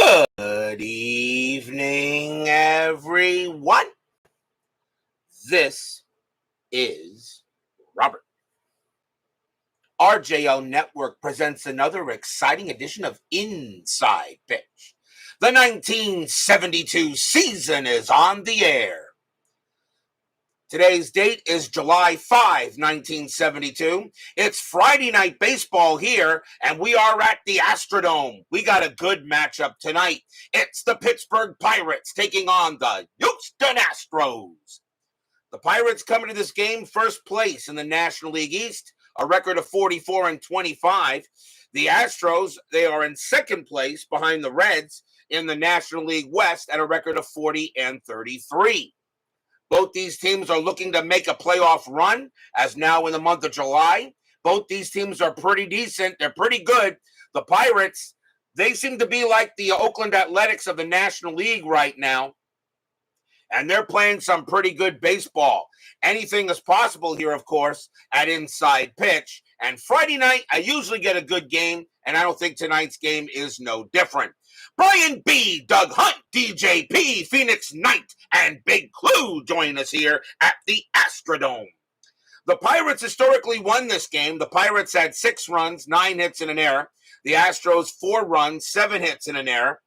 Good evening, everyone. This is Robert. RJO Network presents another exciting edition of Inside Pitch. The 1972 season is on the air. Today's date is July 5, 1972. It's Friday night baseball here, and we are at the Astrodome. We got a good matchup tonight. It's the Pittsburgh Pirates taking on the Houston Astros. The Pirates come into this game first place in the National League East, a record of 44-25. The Astros, they are in second place behind the Reds in the National League West at a record of 40-33. Both these teams are looking to make a playoff run, as now in the month of July. Both these teams are pretty decent. They're pretty good. The Pirates, they seem to be like the Oakland Athletics of the National League right now, and they're playing some pretty good baseball. Anything is possible here, of course, at Inside Pitch. And Friday night, I usually get a good game, and I don't think tonight's game is no different. Brian B., Doug Hunt, DJ P., Phoenix Knight, and Big Clue join us here at the Astrodome. The Pirates historically won this game. The Pirates had 6 runs, 9 hits, and an error. The Astros 4 runs, 7 hits, and an error.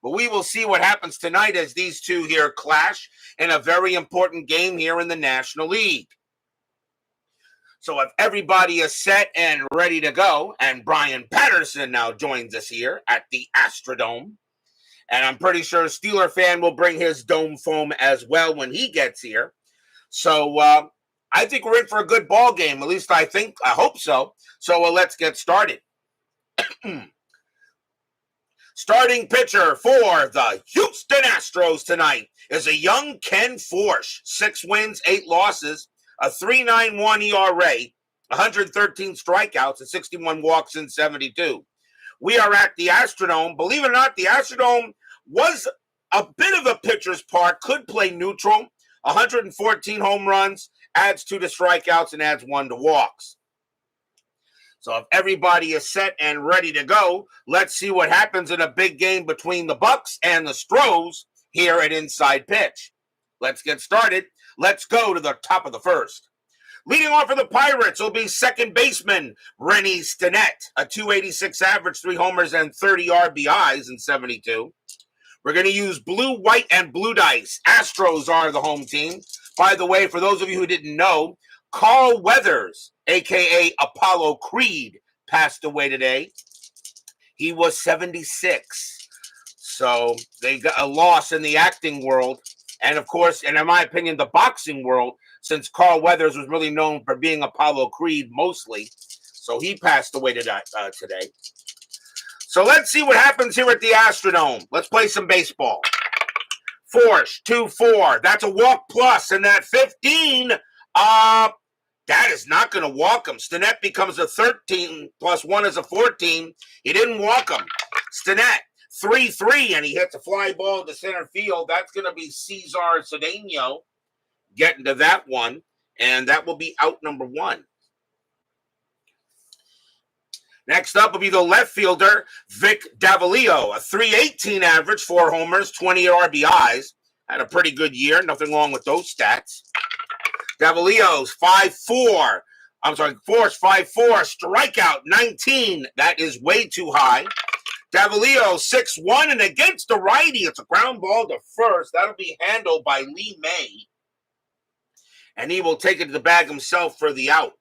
But we will see what happens tonight as these two here clash in a very important game here in the National League. So if everybody is set and ready to go, and Brian Patterson now joins us here at the Astrodome, and I'm pretty sure Steeler fan will bring his dome foam as well when he gets here. So I think we're in for a good ball game. At least I hope so. So let's get started. Starting pitcher for the Houston Astros tonight is a young Ken Forsch. 6 wins, 8 losses, a 3.91 ERA, 113 strikeouts, and 61 walks in 72. We are at the Astrodome. Believe it or not, the Astrodome was a bit of a pitcher's park, could play neutral. 114 home runs, adds 2 to strikeouts, and adds 1 to walks. So if everybody is set and ready to go, let's see what happens in a big game between the Bucks and the Stros here at Inside Pitch. Let's get started. Let's go to the top of the first. Leading off for the Pirates will be second baseman Rennie Stinnett, a .286 average, 3 homers, and 30 RBIs in 72. We're going to use blue, white, and blue dice. Astros are the home team. By the way, for those of you who didn't know, Carl Weathers, a.k.a. Apollo Creed, passed away today. He was 76. So they got a loss in the acting world. And, of course, and in my opinion, the boxing world, since Carl Weathers was really known for being Apollo Creed mostly. So he passed away today. So let's see what happens here at the Astrodome. Let's play some baseball. Forsch, 2-4. That's a walk plus. And that 15, that is not going to walk him. Stinnett becomes a 13 plus 1 is a 14. He didn't walk him. Stinnett. 3-3, and he hits a fly ball to center field. That's going to be Cesar Cedeno getting to that one, and that will be out number 1. Next up will be the left fielder, Vic Davalillo, a .318 average, 4 homers, 20 RBIs. Had a pretty good year. Nothing wrong with those stats. Davalillo's 5-4. Forsch 5-4, strikeout 19. That is way too high. Davalillo 6-1, and against the righty, it's a ground ball to first. That'll be handled by Lee May, and he will take it to the bag himself for the out.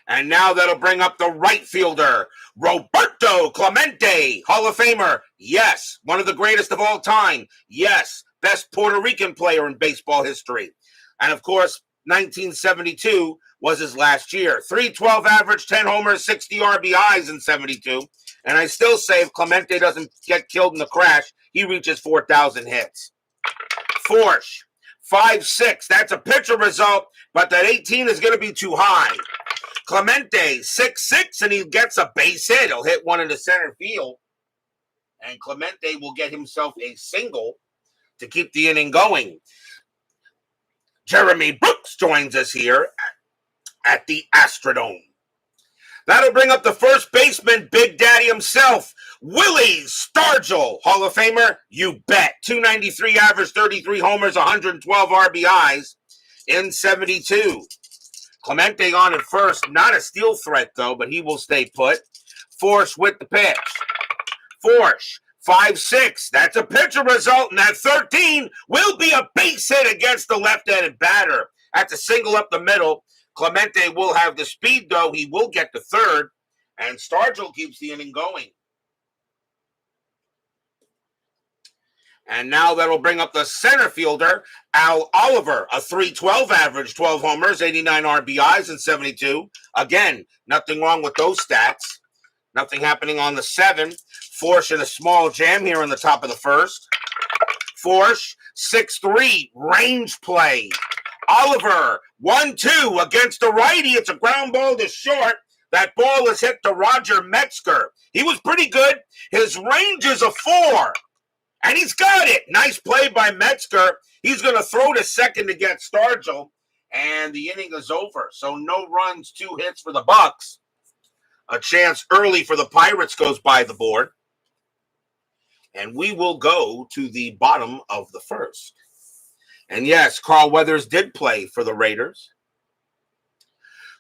And now that'll bring up the right fielder, Roberto Clemente, Hall of Famer. Yes, one of the greatest of all time. Yes, best Puerto Rican player in baseball history. And, of course, 1972 was his last year. .312 average, 10 homers, 60 RBIs in 72. And I still say if Clemente doesn't get killed in the crash, he reaches 4,000 hits. Forsch, 5-6. That's a pitcher result, but that 18 is going to be too high. Clemente, 6-6, and he gets a base hit. He'll hit one into center field. And Clemente will get himself a single to keep the inning going. Jeremy Brooks joins us here at the Astrodome. That'll bring up the first baseman, Big Daddy himself, Willie Stargell, Hall of Famer. You bet. 293 average, 33 homers, 112 RBIs in 72. Clemente on at first. Not a steal threat, though, but he will stay put. Forsch with the pitch. Forsch, 5-6. That's a pitcher result, and that 13 will be a base hit against the left-handed batter. That's a single up the middle. Clemente will have the speed, though. He will get the third, and Stargell keeps the inning going. And now that'll bring up the center fielder, Al Oliver, a 312 average, 12 homers, 89 RBIs, and 72. Again, nothing wrong with those stats. Nothing happening on the 7. Forsch in a small jam here in the top of the first. Forsch, 6-3, range play. Oliver, 1-2 against the righty. It's a ground ball to short. That ball is hit to Roger Metzger. He was pretty good. His range is a 4. And he's got it. Nice play by Metzger. He's going to throw to second to get Stargell. And the inning is over. So no runs, 2 hits for the Bucks. A chance early for the Pirates goes by the board. And we will go to the bottom of the first. And yes, Carl Weathers did play for the Raiders.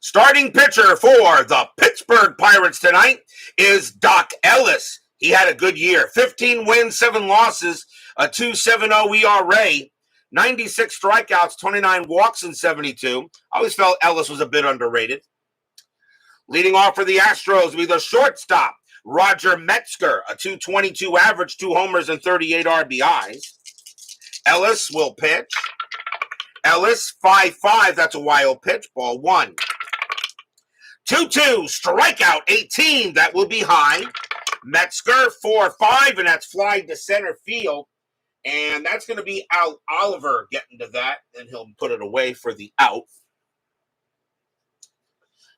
Starting pitcher for the Pittsburgh Pirates tonight is Doc Ellis. He had a good year. 15 wins, 7 losses, a 2.70 ERA, 96 strikeouts, 29 walks in 72. I always felt Ellis was a bit underrated. Leading off for the Astros will be the shortstop, Roger Metzger, a 2.22 average, 2 homers and 38 RBIs. Ellis will pitch. Ellis, 5-5. That's a wild pitch. Ball 1. 2-2. Strikeout, 18. That will be high. Metzger, 4-5, and that's fly to center field. And that's going to be Al Oliver getting to that, and he'll put it away for the out.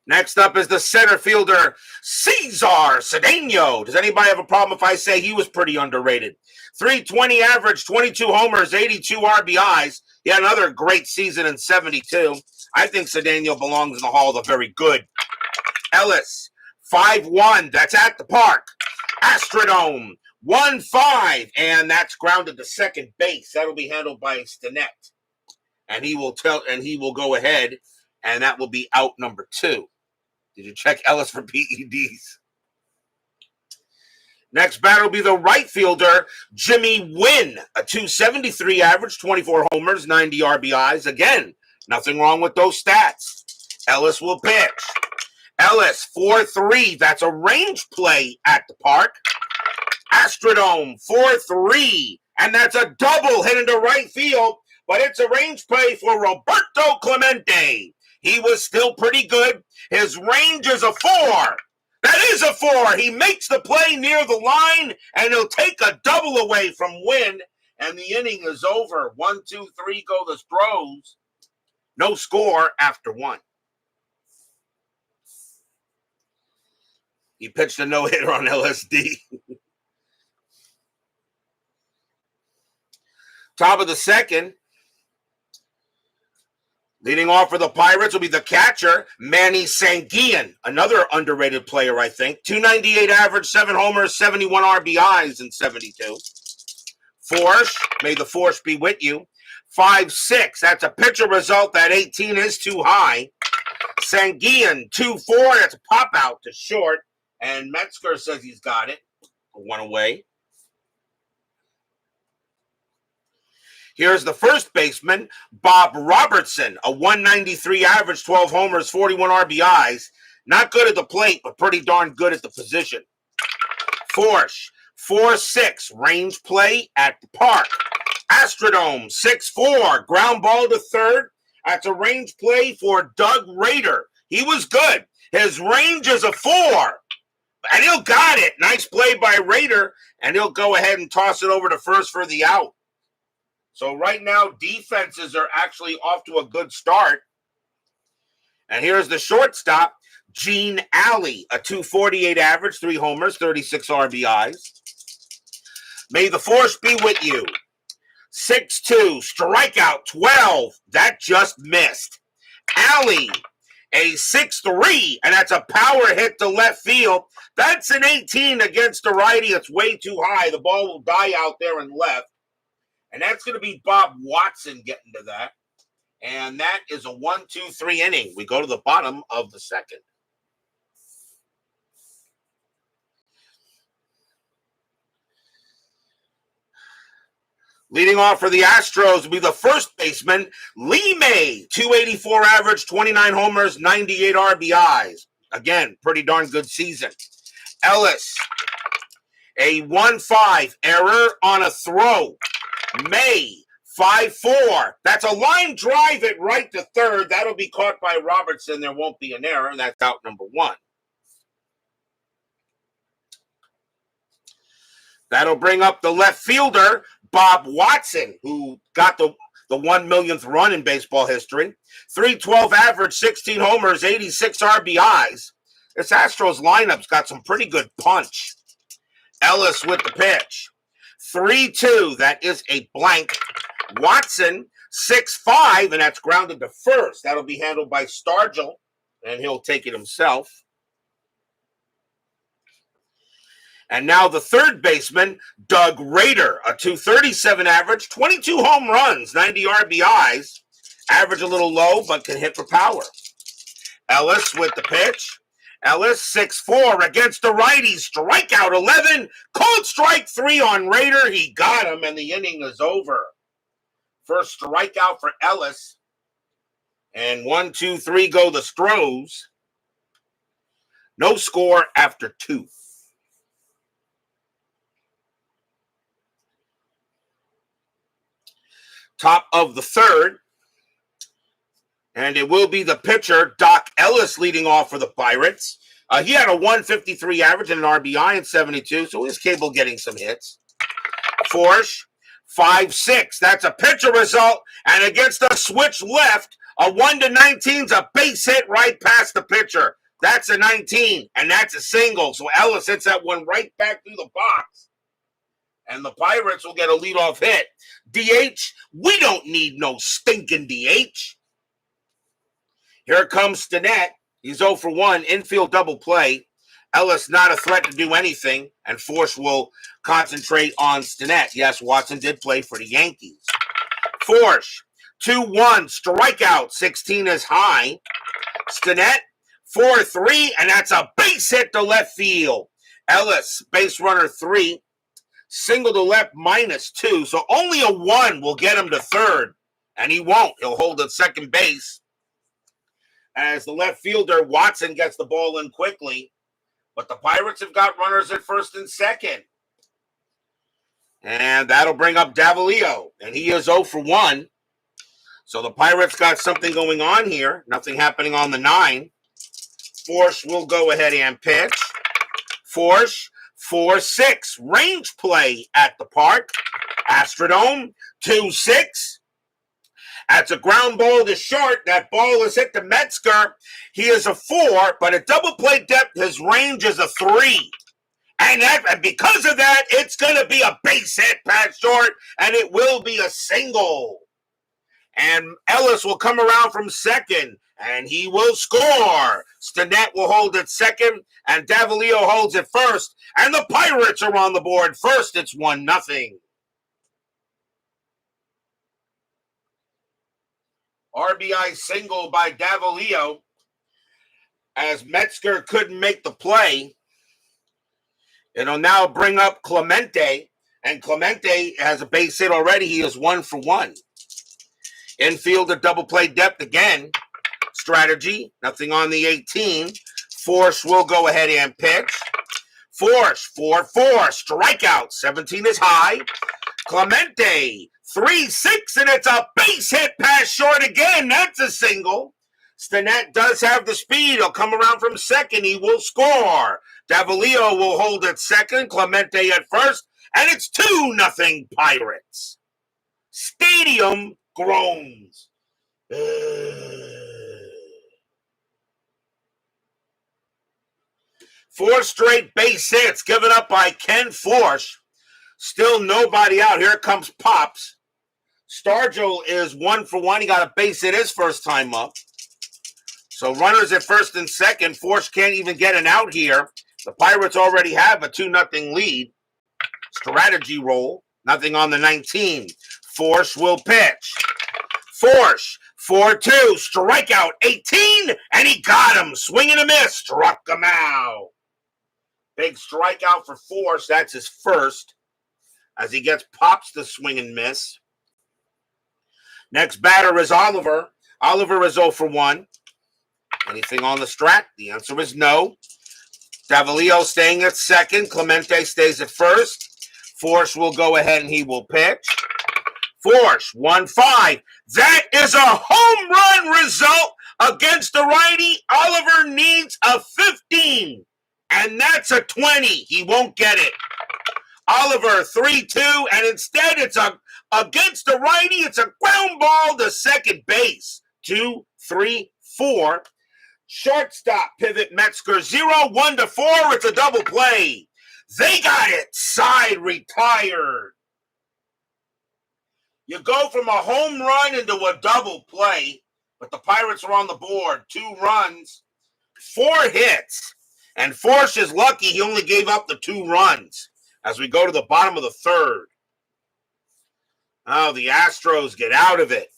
Next up is the center fielder, Cesar Cedeno. Does anybody have a problem if I say he was pretty underrated? 320 average, 22 homers, 82 RBIs. He had another great season in 72. I think Cedeno belongs in the Hall of the Very Good. Ellis, 5-1. That's at the park. Astrodome, 1-5. And that's grounded to second base. That'll be handled by Stinnett. And he will go ahead, and that will be out number 2. Did you check Ellis for PEDs? Next batter will be the right fielder, Jimmy Wynn, a 273 average, 24 homers, 90 RBIs. Again, nothing wrong with those stats. Ellis will pitch. Ellis, 4-3. That's a range play at the park. Astrodome, 4-3. And that's a double hit into right field, but it's a range play for Roberto Clemente. He was still pretty good. His range is a 4. That is a 4. He makes the play near the line, and he'll take a double away from Wynn, and the inning is over. 1, 2, 3 go the Astros. No score after 1. He pitched a no-hitter on LSD. Top of the second. Leading off for the Pirates will be the catcher, Manny Sanguillen, another underrated player, I think. 298 average, 7 homers, 71 RBIs in 72. Forsch, may the Force be with you. 5-6, that's a pitcher result. That 18 is too high. Sanguillen, 2-4, that's a pop out to short. And Metzger says he's got it. 1 away. Here's the first baseman, Bob Robertson, a 193 average, 12 homers, 41 RBIs. Not good at the plate, but pretty darn good at the position. Forsch, 4-6, range play at the park. Astrodome, 6-4, ground ball to third. That's a range play for Doug Rader. He was good. His range is a 4. And he'll got it. Nice play by Rader. And he'll go ahead and toss it over to first for the out. So right now, defenses are actually off to a good start. And here's the shortstop, Gene Alley, a 248 average, 3 homers, 36 RBIs. May the Force be with you. 6-2, strikeout 12. That just missed. Alley, A 6-3, and that's a power hit to left field. That's an 18 against the righty. It's way too high. The ball will die out there and left. And that's going to be Bob Watson getting to that. And that is a 1-2-3 inning. We go to the bottom of the second. Leading off for the Astros will be the first baseman, Lee May, 284 average, 29 homers, 98 RBIs. Again, pretty darn good season. Ellis, a 1-5 error on a throw. May, 5-4. That's a line drive it right to third. That'll be caught by Robertson. There won't be an error. That's out number 1. That'll bring up the left fielder, Bob Watson, who got the 1 millionth run in baseball history. 312 average, 16 homers, 86 RBIs. This Astros lineup's got some pretty good punch. Ellis with the pitch. 3-2, that is a blank. Watson, 6-5, and that's grounded to first. That'll be handled by Stargell, and he'll take it himself. And now the third baseman, Doug Rader, a 237 average, 22 home runs, 90 RBIs. Average a little low, but can hit for power. Ellis with the pitch. Ellis, 6-4 against the righty. Strikeout 11. Called strike 3 on Rader. He got him, and the inning is over. First strikeout for Ellis. And 1-2-3 go the Astros. No score after 2. Top of the third. And it will be the pitcher, Doc Ellis, leading off for the Pirates. He had a 153 average and an RBI in 72, so he's capable of getting some hits. Forsch, 5-6. That's a pitcher result. And against the switch left, a 1-19's a base hit right past the pitcher. That's a 19, and that's a single. So Ellis hits that one right back through the box. And the Pirates will get a leadoff hit. DH, we don't need no stinking DH. Here comes Stinnett. He's 0 for 1. Infield double play. Ellis not a threat to do anything. And Forsch will concentrate on Stinnett. Yes, Watson did play for the Yankees. Forsch, 2-1. Strikeout. 16 is high. Stinnett, 4-3. And that's a base hit to left field. Ellis, base runner 3. Single to left, -2. So only a 1 will get him to third. And he won't. He'll hold at second base. As the left fielder, Watson gets the ball in quickly. But the Pirates have got runners at first and second. And that'll bring up Davalillo. And he is 0 for 1. So the Pirates got something going on here. Nothing happening on the 9. Forsch will go ahead and pitch. Forsch, 4-6. Range play at the park. Astrodome, 2-6. That's a ground ball to short. That ball is hit to Metzger. He is a 4, but at double play depth, his range is a 3. And because of that, it's going to be a base hit past short, and it will be a single. And Ellis will come around from second, and he will score. Stinnett will hold it second, and Davalillo holds it first. And the Pirates are on the board first. It's 1-0. RBI single by Davalillo as Metzger couldn't make the play. It'll now bring up Clemente, and Clemente has a base hit already. He is 1 for 1. Infield at double play depth again. Strategy, nothing on the 18. Forsch will go ahead and pitch. Forsch, 4-4. Strikeout, 17 is high. Clemente, 3-6, and it's a base hit past short again. That's a single. Stinnett does have the speed. He'll come around from second. He will score. Davalillo will hold at second. Clemente at first. And it's 2-0 Pirates. Stadium groans. 4 straight base hits given up by Ken Forsch. Still nobody out. Here comes Pops. Stargell is 1 for 1. He got a base hit his first time up. So runners at first and second. Forsch can't even get an out here. The Pirates already have a 2-0 lead. Strategy roll. Nothing on the 19. Forsch will pitch. Forsch, 4-2, strikeout, 18, and he got him. Swing and a miss, struck him out. Big strikeout for Forsch. That's his first, as he gets pops to swing and miss. Next batter is Oliver. Oliver is 0 for 1. Anything on the strat? The answer is no. Davalillo staying at second. Clemente stays at first. Forsch will go ahead and he will pitch. Forsch, 1-5. That is a home run result against the righty. Oliver needs a 15, and that's a 20. He won't get it. Oliver, 3-2, and instead it's against the righty. It's a ground ball to second base. 2-3-4. Shortstop pivot Metzger, 0-1 to 4. It's a double play. They got it. Side retired. You go from a home run into a double play, but the Pirates are on the board. 2 runs, 4 hits, and Forsch is lucky he only gave up the 2 runs as we go to the bottom of the third. Oh, the Astros get out of it.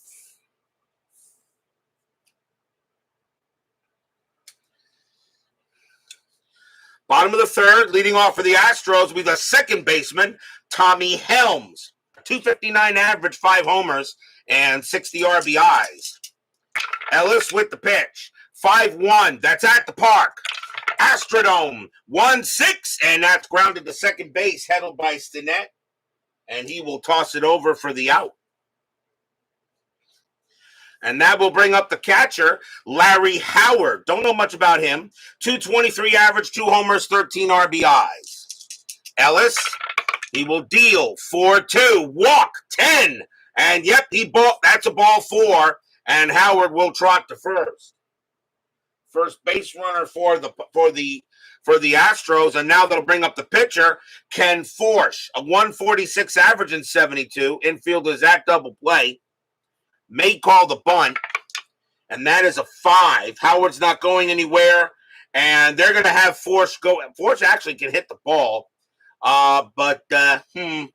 Bottom of the third, leading off for the Astros, we got second baseman, Tommy Helms. 259 average, 5 homers, and 60 RBIs. Ellis with the pitch. 5-1. That's at the park. Astrodome. 1-6, and that's grounded to second base, headed by Stinnett. And he will toss it over for the out. And that will bring up the catcher, Larry Howard. Don't know much about him. 223 average, 2 homers, 13 RBIs. Ellis, he will deal. 4-2, walk, 10. And yep, that's a ball 4. And Howard will trot to first. First base runner for the Astros, and now they'll bring up the pitcher, Ken Forsch, a 146 average in 72. Infield is at double play. May call the bunt, and that is a 5. Howard's not going anywhere, and they're going to have Forsch go. Forsch actually can hit the ball, but I'll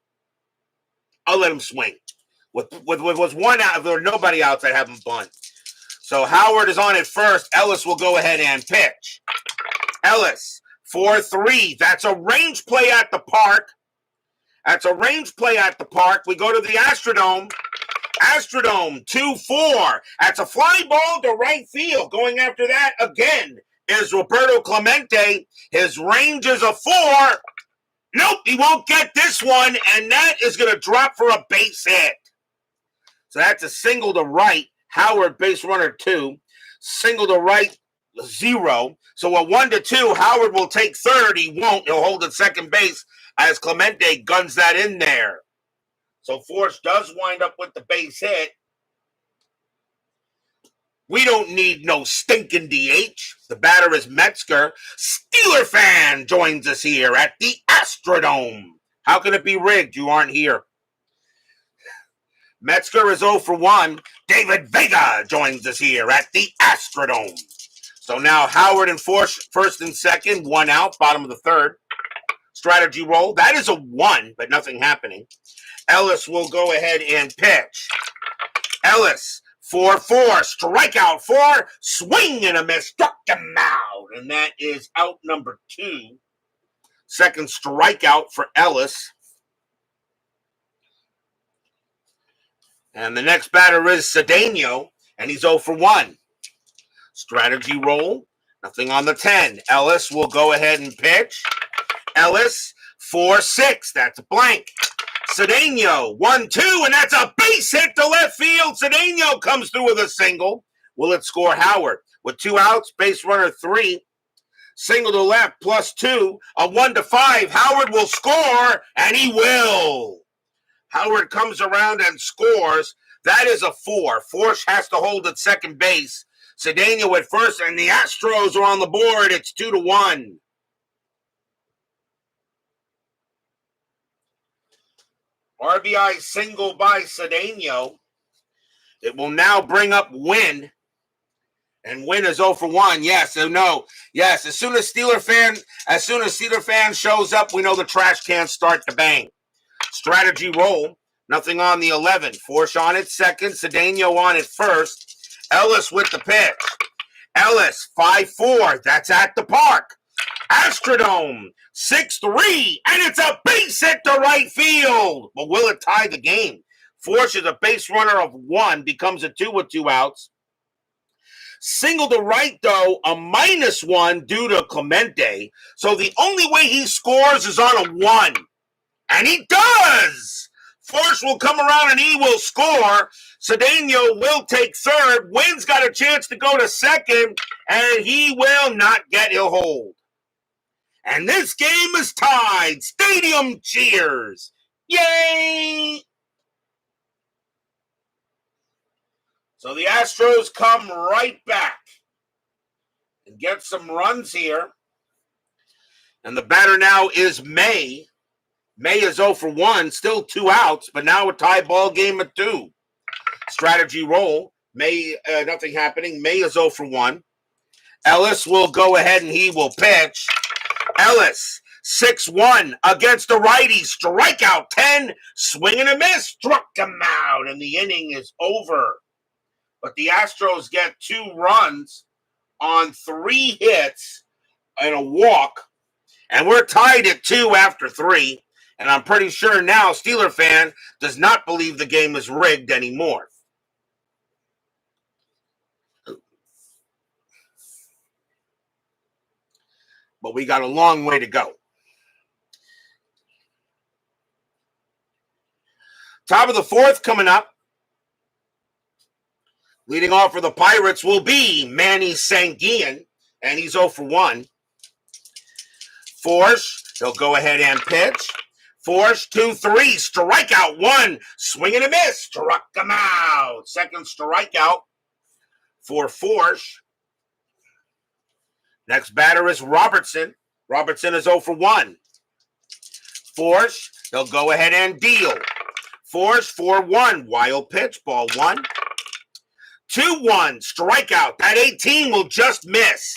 let him swing. With 1 out, if there were nobody outs, I'd have him bunt. So Howard is on at first. Ellis will go ahead and pitch. Ellis, 4-3. That's a range play at the park. We go to the Astrodome. Astrodome, 2-4. That's a fly ball to right field. Going after that again is Roberto Clemente. His range is a 4. Nope, he won't get this one, and that is going to drop for a base hit. So that's a single to right. Howard, base runner 2. Single to right, 0. So a 1-2, Howard will take third. He won't. He'll hold at second base as Clemente guns that in there. So Forsch does wind up with the base hit. We don't need no stinking DH. The batter is Metzger. Steeler fan joins us here at the Astrodome. How can it be rigged? You aren't here. Metzger is 0 for 1. David Vega joins us here at the Astrodome. So now Howard and Forsch first and second. 1 out, bottom of the third. Strategy roll. That is a 1, but nothing happening. Ellis will go ahead and pitch. Ellis, 4-4, strikeout 4, swing and a miss, struck him out. And that is out number 2. Second strikeout for Ellis. And the next batter is Cedeno, and he's 0 for 1. Strategy roll, nothing on the 10. Ellis will go ahead and pitch. Ellis, 4-6, that's a blank. Cedeno, 1-2, and that's a base hit to left field. Cedeno comes through with a single. Will it score Howard? With 2 outs, base runner 3. Single to left, +2, a 1-5. Howard will score, and he will. Howard comes around and scores. That is a 4. Forsch has to hold at second base. Cedeno at first, and the Astros are on the board. It's 2-1. RBI single by Cedeno. It will now bring up Wynn. And Win is 0 for 1. Yes or no? Yes. As soon as Steeler fan shows up, we know the trash cans start to bang. Strategy roll. Nothing on the 11. Forsch on it second. Cedeno on it first. Ellis with the pitch. Ellis 5-4. That's at the park. Astrodome 6-3. And it's a base hit to right field. But will it tie the game? Forsch is a base runner of 1. Becomes a 2 with 2 outs. Single to right, though, a -1 due to Clemente. So the only way he scores is on a 1. And he does! Forsch will come around and he will score. Cedeno will take third. Wynn's got a chance to go to second. And he will not get a hold. And this game is tied. Stadium cheers. Yay! So the Astros come right back and get some runs here. And the batter now is May. May is 0 for 1, still 2 outs, but now a tie ball game at 2. Strategy roll. May, nothing happening. May is 0 for 1. Ellis will go ahead and he will pitch. Ellis, 6-1 against the righty. Strikeout 10. Swing and a miss. Struck him out, and the inning is over. But the Astros get 2 runs on 3 hits and a walk. And we're tied at 2 after 3. And I'm pretty sure now Steeler fan does not believe the game is rigged anymore. But we got a long way to go. Top of the 4th coming up. Leading off for the Pirates will be Manny Sanguian, and he's 0 for 1. Forsch, he'll go ahead and pitch. Forsch, 2-3, strikeout 1, swing and a miss, struck him out. Second strikeout for Forsch. Next batter is Robertson. Robertson is 0 for 1. Forsch, he'll go ahead and deal. Forsch, 4-1, wild pitch, ball 1. 2-1, strikeout. That 18 will just miss.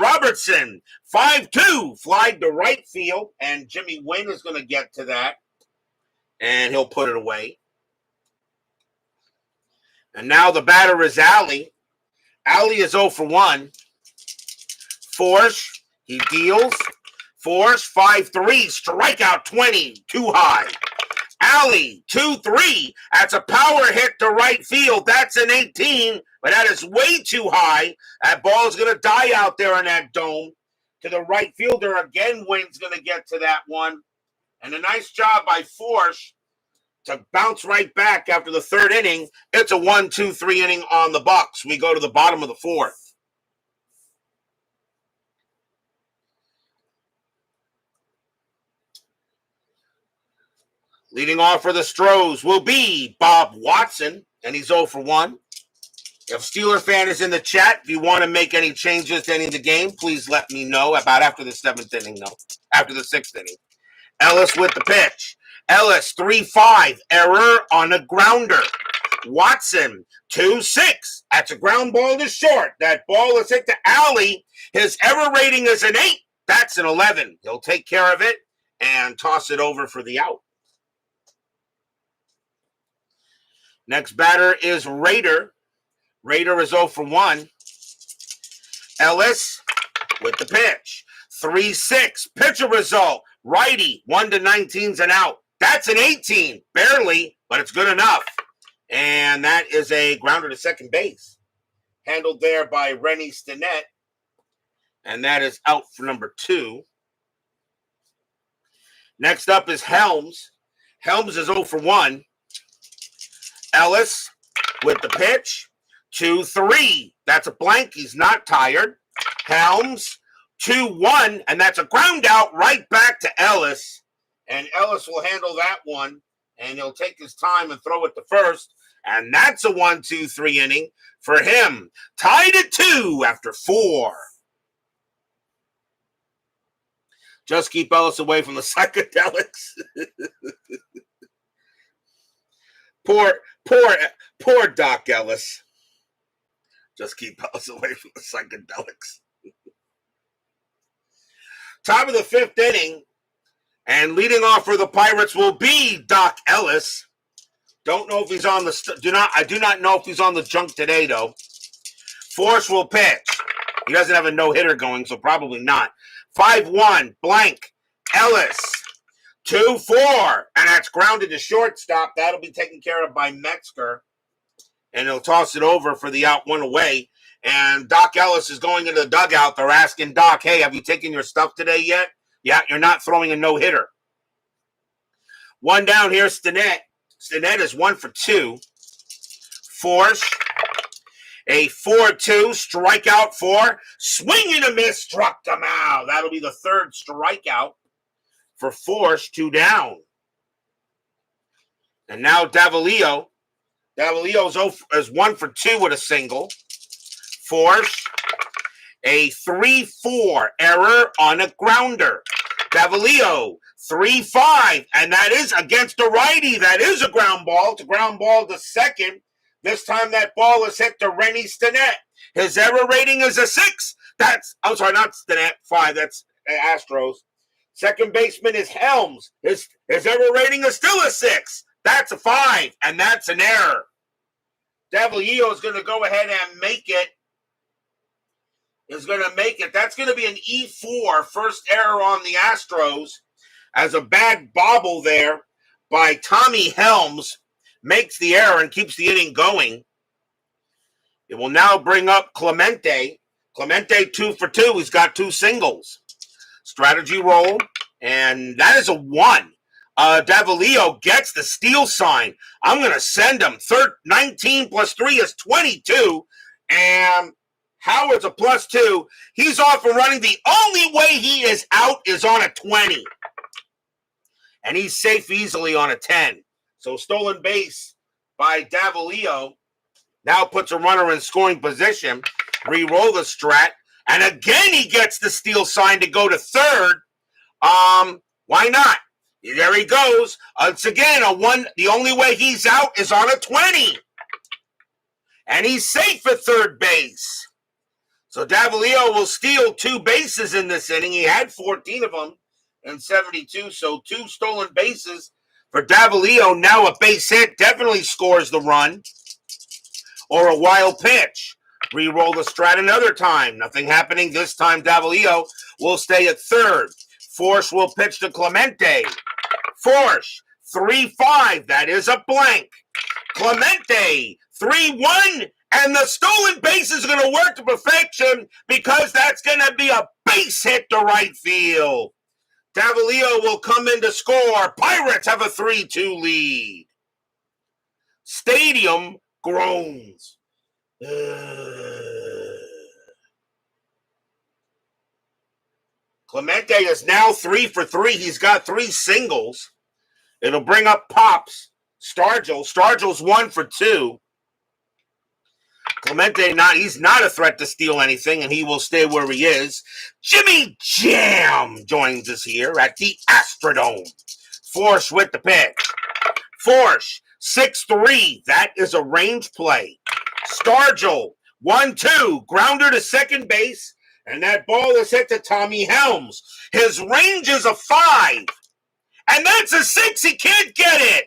Robertson, 5-2, flied to right field, and Jimmy Wynn is going to get to that, and he'll put it away. And now the batter is Alley. Alley is 0 for 1. Forsch, he deals. Forsch, 5-3, strikeout 20, too high. Alley, 2-3. That's a power hit to right field. That's an 18, but that is way too high. That ball is going to die out there in that dome. To the right fielder again, Wynn's going to get to that one. And a nice job by Forsch to bounce right back after the 3rd inning. It's a 1-2-3 inning on the Bucks. We go to the bottom of the 4th. Leading off for the Astros will be Bob Watson, and he's 0 for 1. If Steeler fan is in the chat, if you want to make any changes to any of the game, please let me know about after the 7th inning, after the 6th inning. Ellis with the pitch. Ellis, 3-5, error on a grounder. Watson, 2-6. That's a ground ball to short. That ball is hit to Alley. His error rating is an 8. That's an 11. He'll take care of it and toss it over for the out. Next batter is Rader. Rader is 0 for 1. Ellis with the pitch. 3-6. Pitcher result. Righty. 1-19's an out. That's an 18. Barely, but it's good enough. And that is a grounder to second base. Handled there by Rennie Stinnett. And that is out for number 2. Next up is Helms. Helms is 0 for 1. Ellis with the pitch. 2-3. That's a blank. He's not tired. Helms, 2-1. And that's a ground out right back to Ellis. And Ellis will handle that one. And he'll take his time and throw it to first. And that's a 1-2-3 inning for him. Tied at 2 after 4. Just keep Ellis away from the psychedelics. Poor Doc Ellis. Just keep us away from the psychedelics. Top of the 5th inning, and leading off for the Pirates will be Doc Ellis. Don't know if he's on the I do not know if he's on the junk today though. Forsch will pitch. He doesn't have a no-hitter going, so probably not. 5-1 blank. Ellis 2-4, and that's grounded to shortstop. That'll be taken care of by Metzger, and he'll toss it over for the out, 1 away. And Doc Ellis is going into the dugout. They're asking Doc, hey, have you taken your stuff today yet? Yeah, you're not throwing a no-hitter. 1 down here, Stinnett. Stinnett is 1 for 2. Forsch, a 4-2 strikeout for swing and a miss, struck him out. That'll be the 3rd strikeout for Forsch, 2 down. And now Davalillo. Davalillo is 1 for 2 with a single. Forsch, a 3-4 error on a grounder. Davalillo, 3-5, and that is against a righty. That is a ground ball. It's a ground ball to second. This time that ball is hit to Rennie Stinnett. His error rating is a 6. I'm sorry, not Stinnett, 5. That's Astros. Second baseman is Helms. His error rating is still a 6. That's a 5, and that's an error. Davalillo is going to go ahead and make it. That's going to be an E4, first error on the Astros, as a bad bobble there by Tommy Helms makes the error and keeps the inning going. It will now bring up Clemente. Clemente 2 for 2. He's got 2 singles. Strategy roll, and that is a 1. Davalillo gets the steal sign. I'm going to send him. 19 plus 3 is 22, and Howard's a +2. He's off and running. The only way he is out is on a 20. And he's safe easily on a 10. So stolen base by Davalillo now puts a runner in scoring position. Re-roll the strat. And again he gets the steal sign to go to 3rd. Why not? There he goes. It's again a 1. The only way he's out is on a 20. And he's safe at 3rd base. So Davalillo will steal 2 bases in this inning. He had 14 of them in 72, so 2 stolen bases for Davalillo. Now a base hit definitely scores the run. Or a wild pitch. Re-roll the strat another time. Nothing happening. This time Davalillo will stay at 3rd. Forsch will pitch to Clemente. Forsch, 3-5. That is a blank. Clemente, 3-1. And the stolen base is going to work to perfection because that's going to be a base hit to right field. Davalillo will come in to score. Pirates have a 3-2 lead. Stadium groans. Clemente is now 3 for 3. He's got 3 singles. It'll bring up Pops. Stargell's 1 for 2. Clemente, he's not a threat to steal anything, and he will stay where he is. Jimmy Jam joins us here at the Astrodome. Forsch with the pitch. Forsch, 6-3. That is a range play. Stargell, 1-2. Grounder to second base, and that ball is hit to Tommy Helms. His range is a 5, and that's a 6. He can't get it.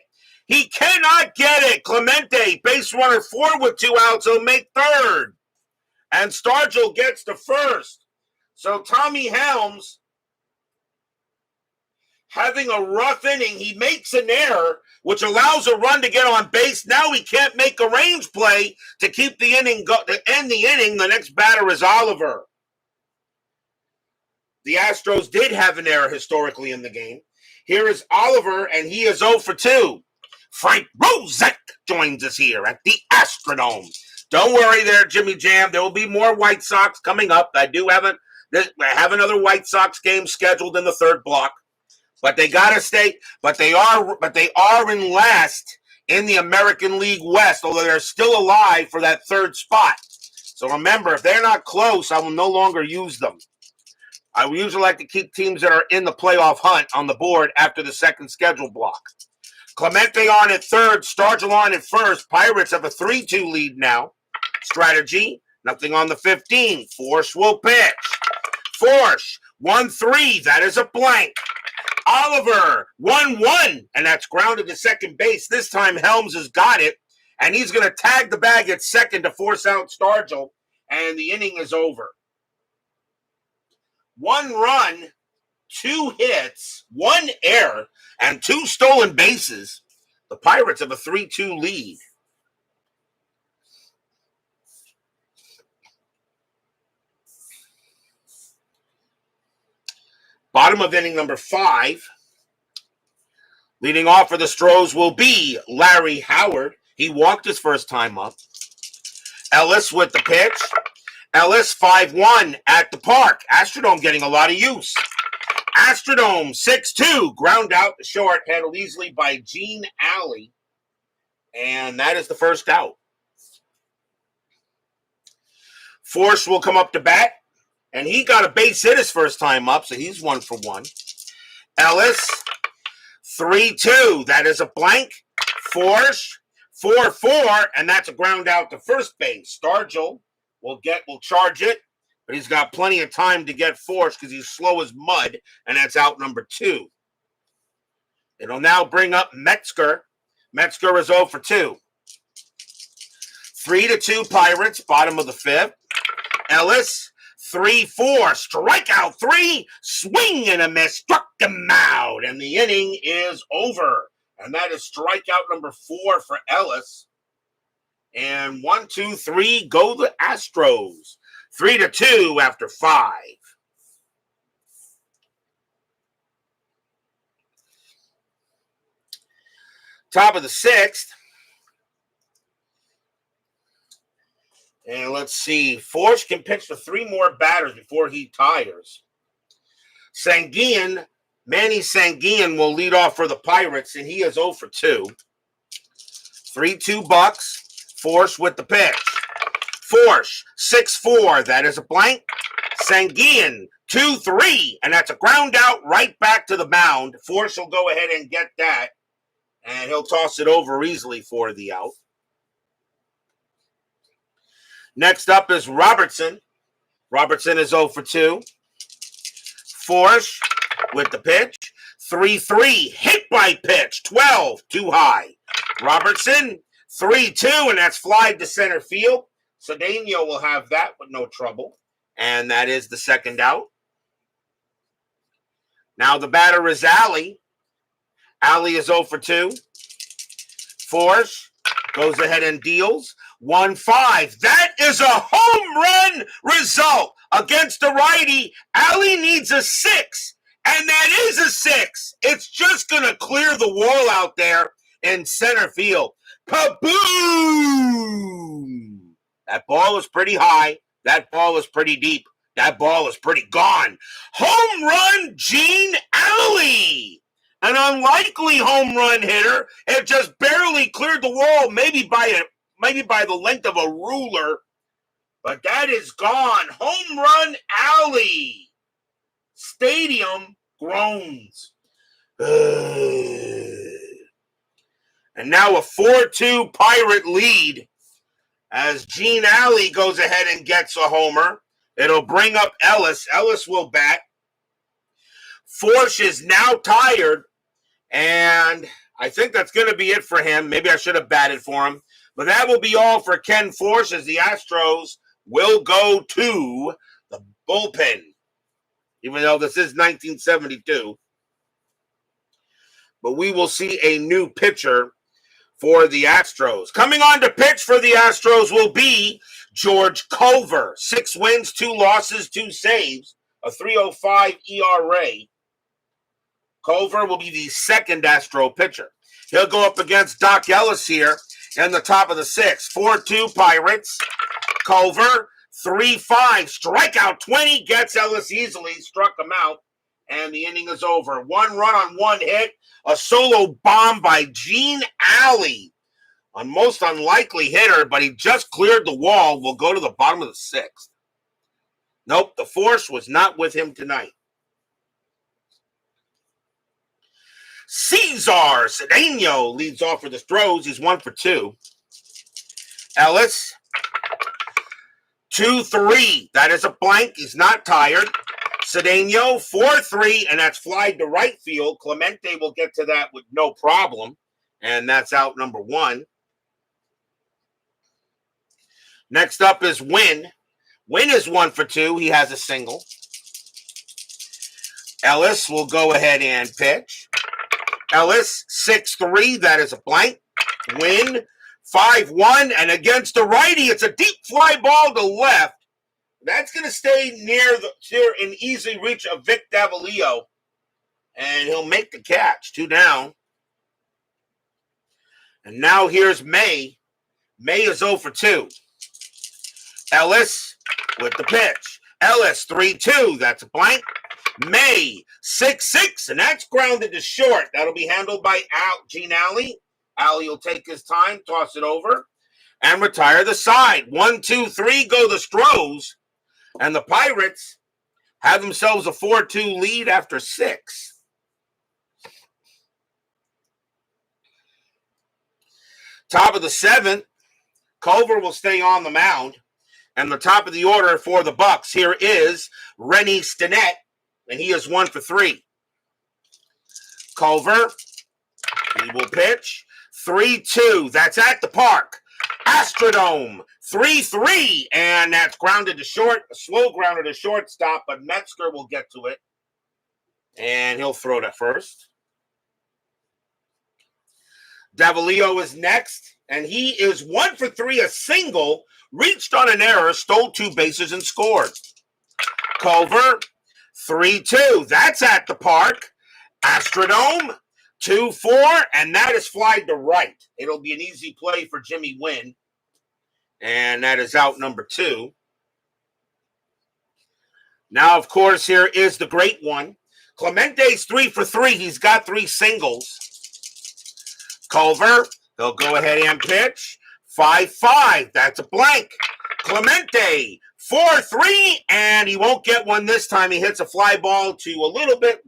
He cannot get it. Clemente, base runner 4 with 2 outs. He'll make 3rd. And Stargell gets to 1st. So Tommy Helms having a rough inning. He makes an error, which allows a run to get on base. Now he can't make a range play to keep the inning, to end the inning. The next batter is Oliver. The Astros did have an error historically in the game. Here is Oliver, and he is 0 for 2. Frank Rozek joins us here at the Astrodome. Don't worry there, Jimmy Jam. There will be more White Sox coming up. I do have another White Sox game scheduled in the 3rd block. But they gotta stay. But they are in last in the American League West, although they're still alive for that 3rd spot. So remember, if they're not close, I will no longer use them. I usually like to keep teams that are in the playoff hunt on the board after the 2nd schedule block. Clemente on at 3rd, Stargell on at 1st. Pirates have a 3-2 lead now. Strategy, Nothing on the 15. Forsch will pitch. Forsch, 1-3. That is a blank. Oliver, 1-1. And that's grounded to second base. This time Helms has got it. And he's going to tag the bag at second to force out Stargell. And the inning is over. 1 run, 2 hits, 1 error, and 2 stolen bases. The Pirates have a 3-2 lead. Bottom of inning number 5. Leading off for the Astros will be Larry Howard. He walked his first time up. Ellis with the pitch. Ellis 5-1 at the park. Astrodome getting a lot of use. Astrodome 6-2. Ground out to short. Handled easily by Gene Alley. And that is the first out. Forsch will come up to bat. And he got a base hit his first time up, so he's 1 for 1. Ellis, 3-2. That is a blank. Forsch, 4-4, and that's a ground out to first base. Stargell will charge it, but he's got plenty of time to get Forsch because he's slow as mud, and that's out number 2. It'll now bring up Metzger. Metzger is 0 for 2. 3-2 Pirates, bottom of the 5th. Ellis, 3-4, strikeout 3, swing and a miss, struck him out, and the inning is over. And that is strikeout number 4 for Ellis. And 1, 2, 3, go the Astros. 3-2 after 5. Top of the 6th. And let's see. Forsch can pitch to 3 more batters before he tires. Manny Sanguian will lead off for the Pirates, and he is 0 for 2. 3-2 Bucks. Forsch with the pitch. Forsch, 6-4. That is a blank. Sanguian, 2-3. And that's a ground out right back to the mound. Forsch will go ahead and get that. And he'll toss it over easily for the out. Next up is Robertson. Robertson is 0 for 2. Forsch with the pitch. 3-3. Hit by pitch. 12. Too high. Robertson. 3-2. And that's fly to center field. Cedeno will have that with no trouble. And that is the second out. Now the batter is Alley. Alley is 0 for 2. Forsch goes ahead and deals. 1-5. That is a home run result against the righty. Alley needs a 6, and that is a 6. It's just going to clear the wall out there in center field. Kaboom! That ball is pretty high. That ball is pretty deep. That ball is pretty gone. Home run, Gene Alley! An unlikely home run hitter. It just barely cleared the wall, maybe by the length of a ruler. But that is gone. Home run Alley. Stadium groans. And now a 4-2 Pirate lead as Gene Alley goes ahead and gets a homer. It'll bring up Ellis. Ellis will bat. Forsch is now tired. And I think that's going to be it for him. Maybe I should have batted for him. But that will be all for Ken Forsch as the Astros will go to the bullpen. Even though this is 1972. But we will see a new pitcher for the Astros. Coming on to pitch for the Astros will be George Culver. 6 wins, 2 losses, 2 saves. A 3.05 ERA. Culver will be the second Astro pitcher. He'll go up against Doc Ellis here in the top of the 6th. 4-2 Pirates. Culver, 3-5. Strikeout 20. Gets Ellis easily. Struck him out. And the inning is over. 1 run on 1 hit. A solo bomb by Gene Alley. A most unlikely hitter, but he just cleared the wall. We'll go to the bottom of the 6th. Nope, the force was not with him tonight. Cesar Cedeno leads off for the Astros. He's 1 for 2. Ellis, 2-3. That is a blank. He's not tired. Cedeno, 4-3, and that's fly to right field. Clemente will get to that with no problem, and that's out number 1. Next up is Win. Win is 1 for 2. He has a single. Ellis will go ahead and pitch. Ellis, 6-3. That is a blank. Win, 5-1. And against the righty, it's a deep fly ball to left. That's going to stay near in easy reach of Vic Davalillo. And he'll make the catch. 2 down. And now here's May. May is 0 for 2. Ellis with the pitch. Ellis, 3-2. That's a blank. May, 6-6. And that's grounded to short. That'll be handled by Gene Alley. Alley will take his time, toss it over, and retire the side. 1, 2, 3 go the Stros. And the Pirates have themselves a 4-2 lead after 6. Top of the 7th, Culver will stay on the mound. And the top of the order for the Bucks, here is Rennie Stinnett, and he is 1 for 3. Culver, he will pitch. 3-2, that's at the park. Astrodome, 3-3, and that's grounded to short, a slow grounder to shortstop, but Metzger will get to it, and he'll throw to first. Davalillo is next, and he is 1 for 3, a single, reached on an error, stole 2 bases, and scored. Culver, 3-2, that's at the park. Astrodome, 2-4, and that is fly to right. It'll be an easy play for Jimmy Wynn. And that is out number 2. Now, of course, here is the great one. Clemente's 3 for 3. He's got 3 singles. Culver, they'll go ahead and pitch. 5-5, that's a blank. Clemente, 4-3, and he won't get one this time. He hits a fly ball to a little bit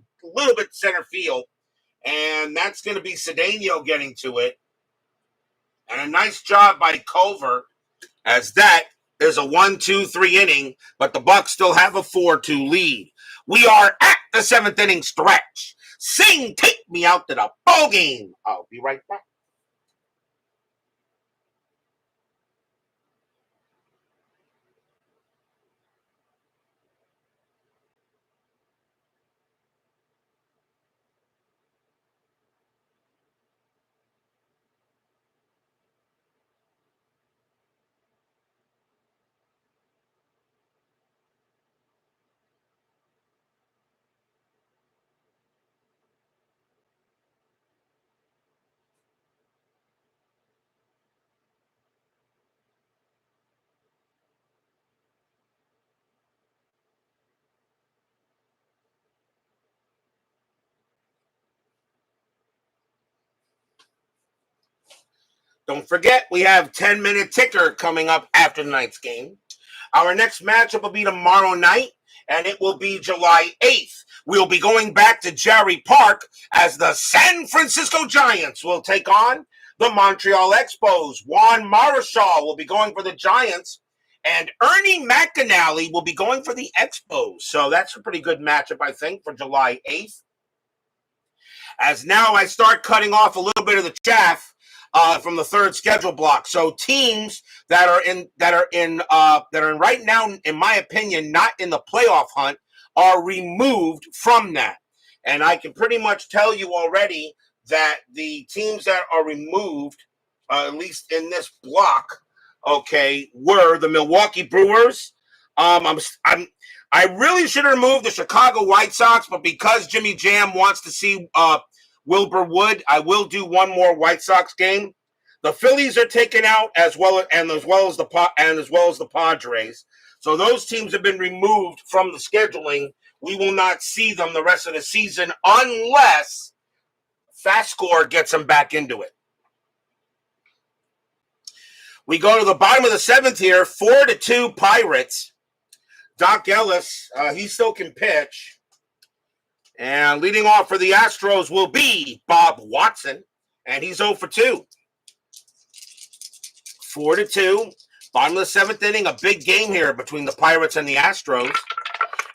center field. And that's going to be Cedeno getting to it. And a nice job by Culver, as that is a 1-2-3 inning, but the Bucks still have a 4-2 lead. We are at the 7th inning stretch. Sing, take me out to the ball game. I'll be right back. Don't forget, we have 10-minute ticker coming up after tonight's game. Our next matchup will be tomorrow night, and it will be July 8th. We'll be going back to Jerry Park as the San Francisco Giants will take on the Montreal Expos. Juan Marichal will be going for the Giants, and Ernie McAnally will be going for the Expos. So that's a pretty good matchup, I think, for July 8th. As now I start cutting off a little bit of the chaff from the third schedule block. So teams that are in right now, in my opinion, not in the playoff hunt, are removed from that. And I can pretty much tell you already that the teams that are removed, at least in this block, okay, were the Milwaukee Brewers. I really should remove the Chicago White Sox, but because Jimmy Jam wants to see Wilbur Wood, I will do one more White Sox game. The Phillies are taken out as well as the Padres. So those teams have been removed from the scheduling. We will not see them the rest of the season unless FastScore gets them back into it. We go to the bottom of the 7th here, 4-2 Pirates. Doc Ellis, he still can pitch. And leading off for the Astros will be Bob Watson, and he's 0 for 2. 4-2. Bottom of the 7th inning, a big game here between the Pirates and the Astros.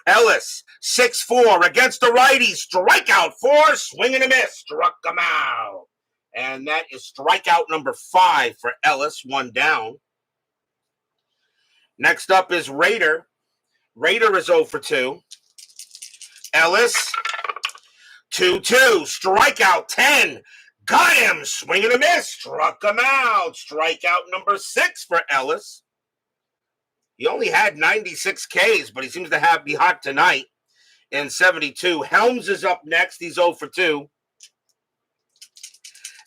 Ellis, 6-4 against the righty. Strikeout, Forsch, swing and a miss. Struck him out. And that is strikeout number 5 for Ellis, 1 down. Next up is Raider. Raider is 0 for 2. Ellis, 2-2. Strikeout, 10. Got him. Swing and a miss. Struck him out. Strikeout number 6 for Ellis. He only had 96 Ks, but he seems to be hot tonight in 72. Helms is up next. He's 0 for 2.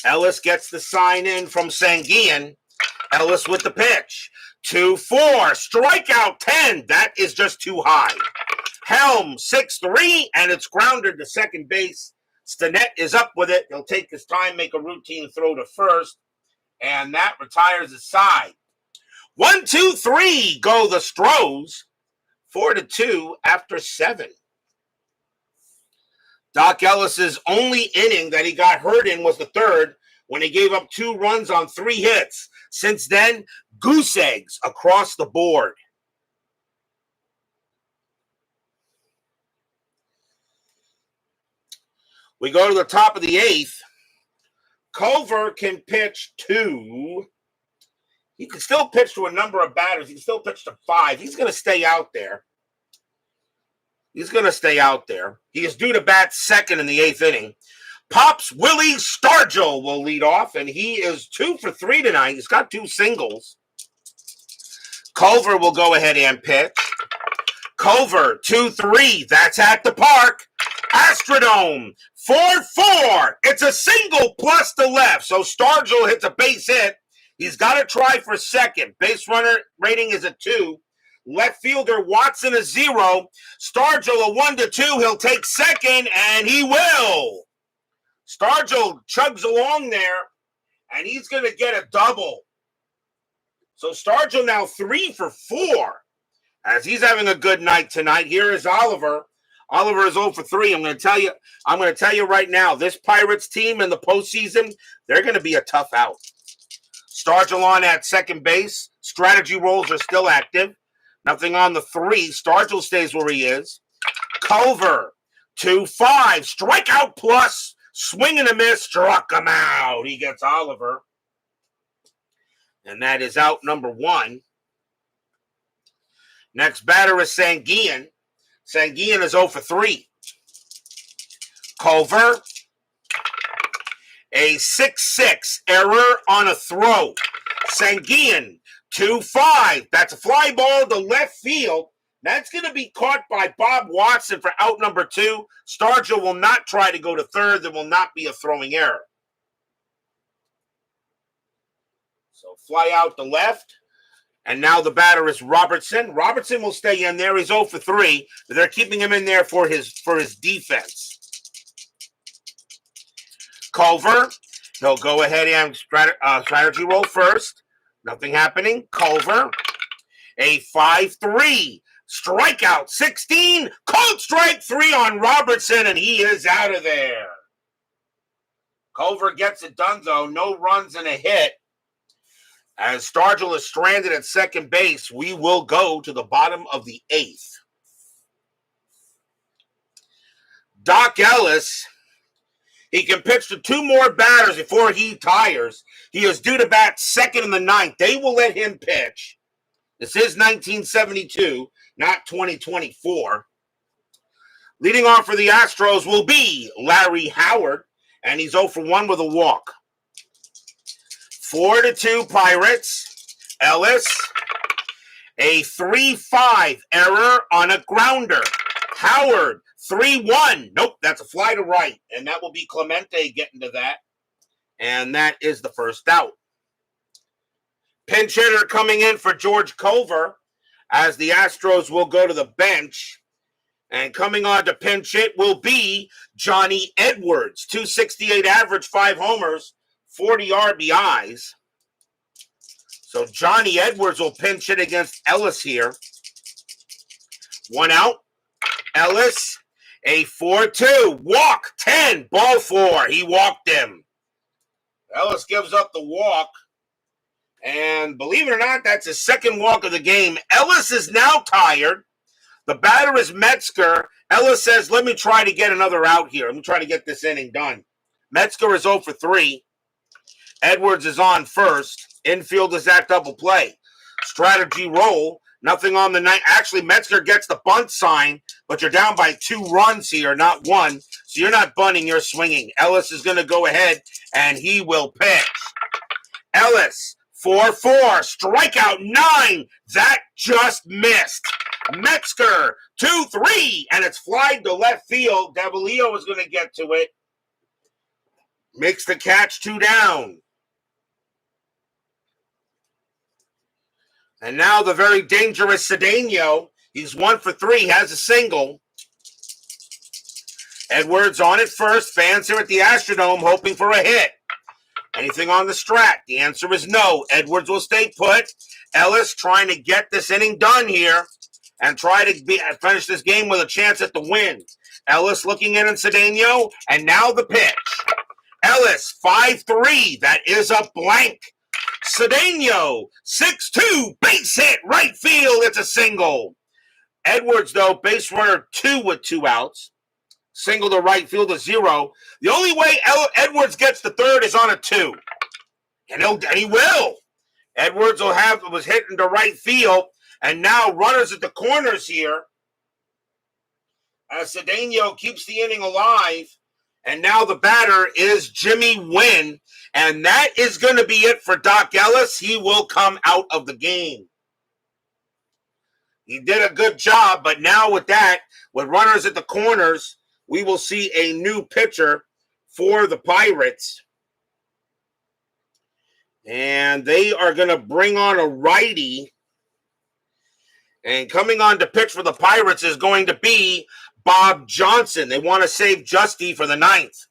Ellis gets the sign in from Sanguian. Ellis with the pitch. 2-4. Strikeout 10. That is just too high. Helms 6-3, and it's grounded to second base. Stinnett is up with it. He'll take his time, make a routine throw to first, and that retires his side. 1-2-3 go the Stros. 4-2 after 7. Doc Ellis's only inning that he got hurt in was the 3rd when he gave up 2 runs on 3 hits. Since then, goose eggs across the board. We go to the top of the 8th. Culver can pitch to... He can still pitch to a number of batters. He can still pitch to 5. He's going to stay out there. He is due to bat 2nd in the 8th inning. Pops Willie Stargell will lead off, and he is 2 for 3 tonight. He's got 2 singles. Culver will go ahead and pitch. Culver, 2-3. That's at the park. Astrodome, 4-4. It's a single plus the left. So Stargell hits a base hit. He's got to try for second. Base runner rating is a 2. Left fielder Watson a 0. Stargell a 1-2. He'll take second, and he will. Stargell chugs along there, and he's going to get a double. So Stargell now 3 for 4. As he's having a good night tonight. Here is Oliver. Oliver is 0 for 3. I'm going to tell you right now, this Pirates team in the postseason, they're going to be a tough out. Stargell on at second base. Strategy rolls are still active. Nothing on the 3. Stargell stays where he is. Culver, 2-5. Strikeout plus. Swing and a miss. Struck him out. He gets Oliver. And that is out number 1. Next batter is Sanguian. Sanguian is 0 for 3. Culver, a 6-6 error on a throw. Sanguian, 2-5. That's a fly ball to left field. That's going to be caught by Bob Watson for out number 2. Stargell will not try to go to third. There will not be a throwing error. So fly out the left. And now the batter is Robertson. Robertson will stay in there. He's 0 for 3. But they're keeping him in there for his defense. Culver, he'll go ahead and strategy roll first. Nothing happening. Culver, a 5-3. Strikeout 16. Cold strike 3 on Robertson, and he is out of there. Culver gets it done, though. No runs and a hit. As Stargell is stranded at second base, we will go to the bottom of the 8th. Doc Ellis, he can pitch to 2 more batters before he tires. He is due to bat 2nd in the 9th. They will let him pitch. This is 1972, not 2024. Leading off for the Astros will be Larry Howard, and he's 0 for 1 with a walk. 4-2 Pirates. Ellis, a 3-5 error on a grounder. Howard, 3-1. Nope, that's a fly to right. And that will be Clemente getting to that. And that is the first out. Pinch hitter coming in for George Culver as the Astros will go to the bench. And coming on to pinch hit will be Johnny Edwards. 268 average, 5 homers. 40 RBIs. So Johnny Edwards will pinch hit against Ellis here. 1 out. Ellis, a 4-2. Walk, 10. Ball 4. He walked him. Ellis gives up the walk. And believe it or not, that's his second walk of the game. Ellis is now tired. The batter is Metzger. Ellis says, let me try to get another out here. Let me try to get this inning done. Metzger is 0 for 3. Edwards is on first. Infield is at double play. Strategy roll. Nothing on the night. Actually, Metzger gets the bunt sign, but you're down by 2 runs here, not 1. So you're not bunting, you're swinging. Ellis is going to go ahead, and he will pitch. Ellis, 4-4, strikeout 9. That just missed. Metzger, 2-3, and it's flied to left field. Davalillo is going to get to it. Makes the catch, 2 down. And now the very dangerous Cedeno. He's 1 for 3, has a single. Edwards on it first. Fans here at the Astrodome hoping for a hit. Anything on the strat? The answer is no. Edwards will stay put. Ellis trying to get this inning done here and try to finish this game with a chance at the win. Ellis looking in Cedeno, and now the pitch. Ellis, 5-3. That is a blank. Cedeno, 6-2, base hit, right field. It's a single. Edwards, though, base runner 2 with 2 outs. Single to right field to 0. The only way Edwards gets the third is on a 2. And he will. Edwards was hitting to right field, and now runners at the corners here. Cedeno keeps the inning alive. And now the batter is Jimmy Wynn. And that is going to be it for Doc Ellis. He will come out of the game. He did a good job, but now with runners at the corners, we will see a new pitcher for the Pirates. And they are going to bring on a righty. And coming on to pitch for the Pirates is going to be Bob Johnson. They want to save Justy for the 9th.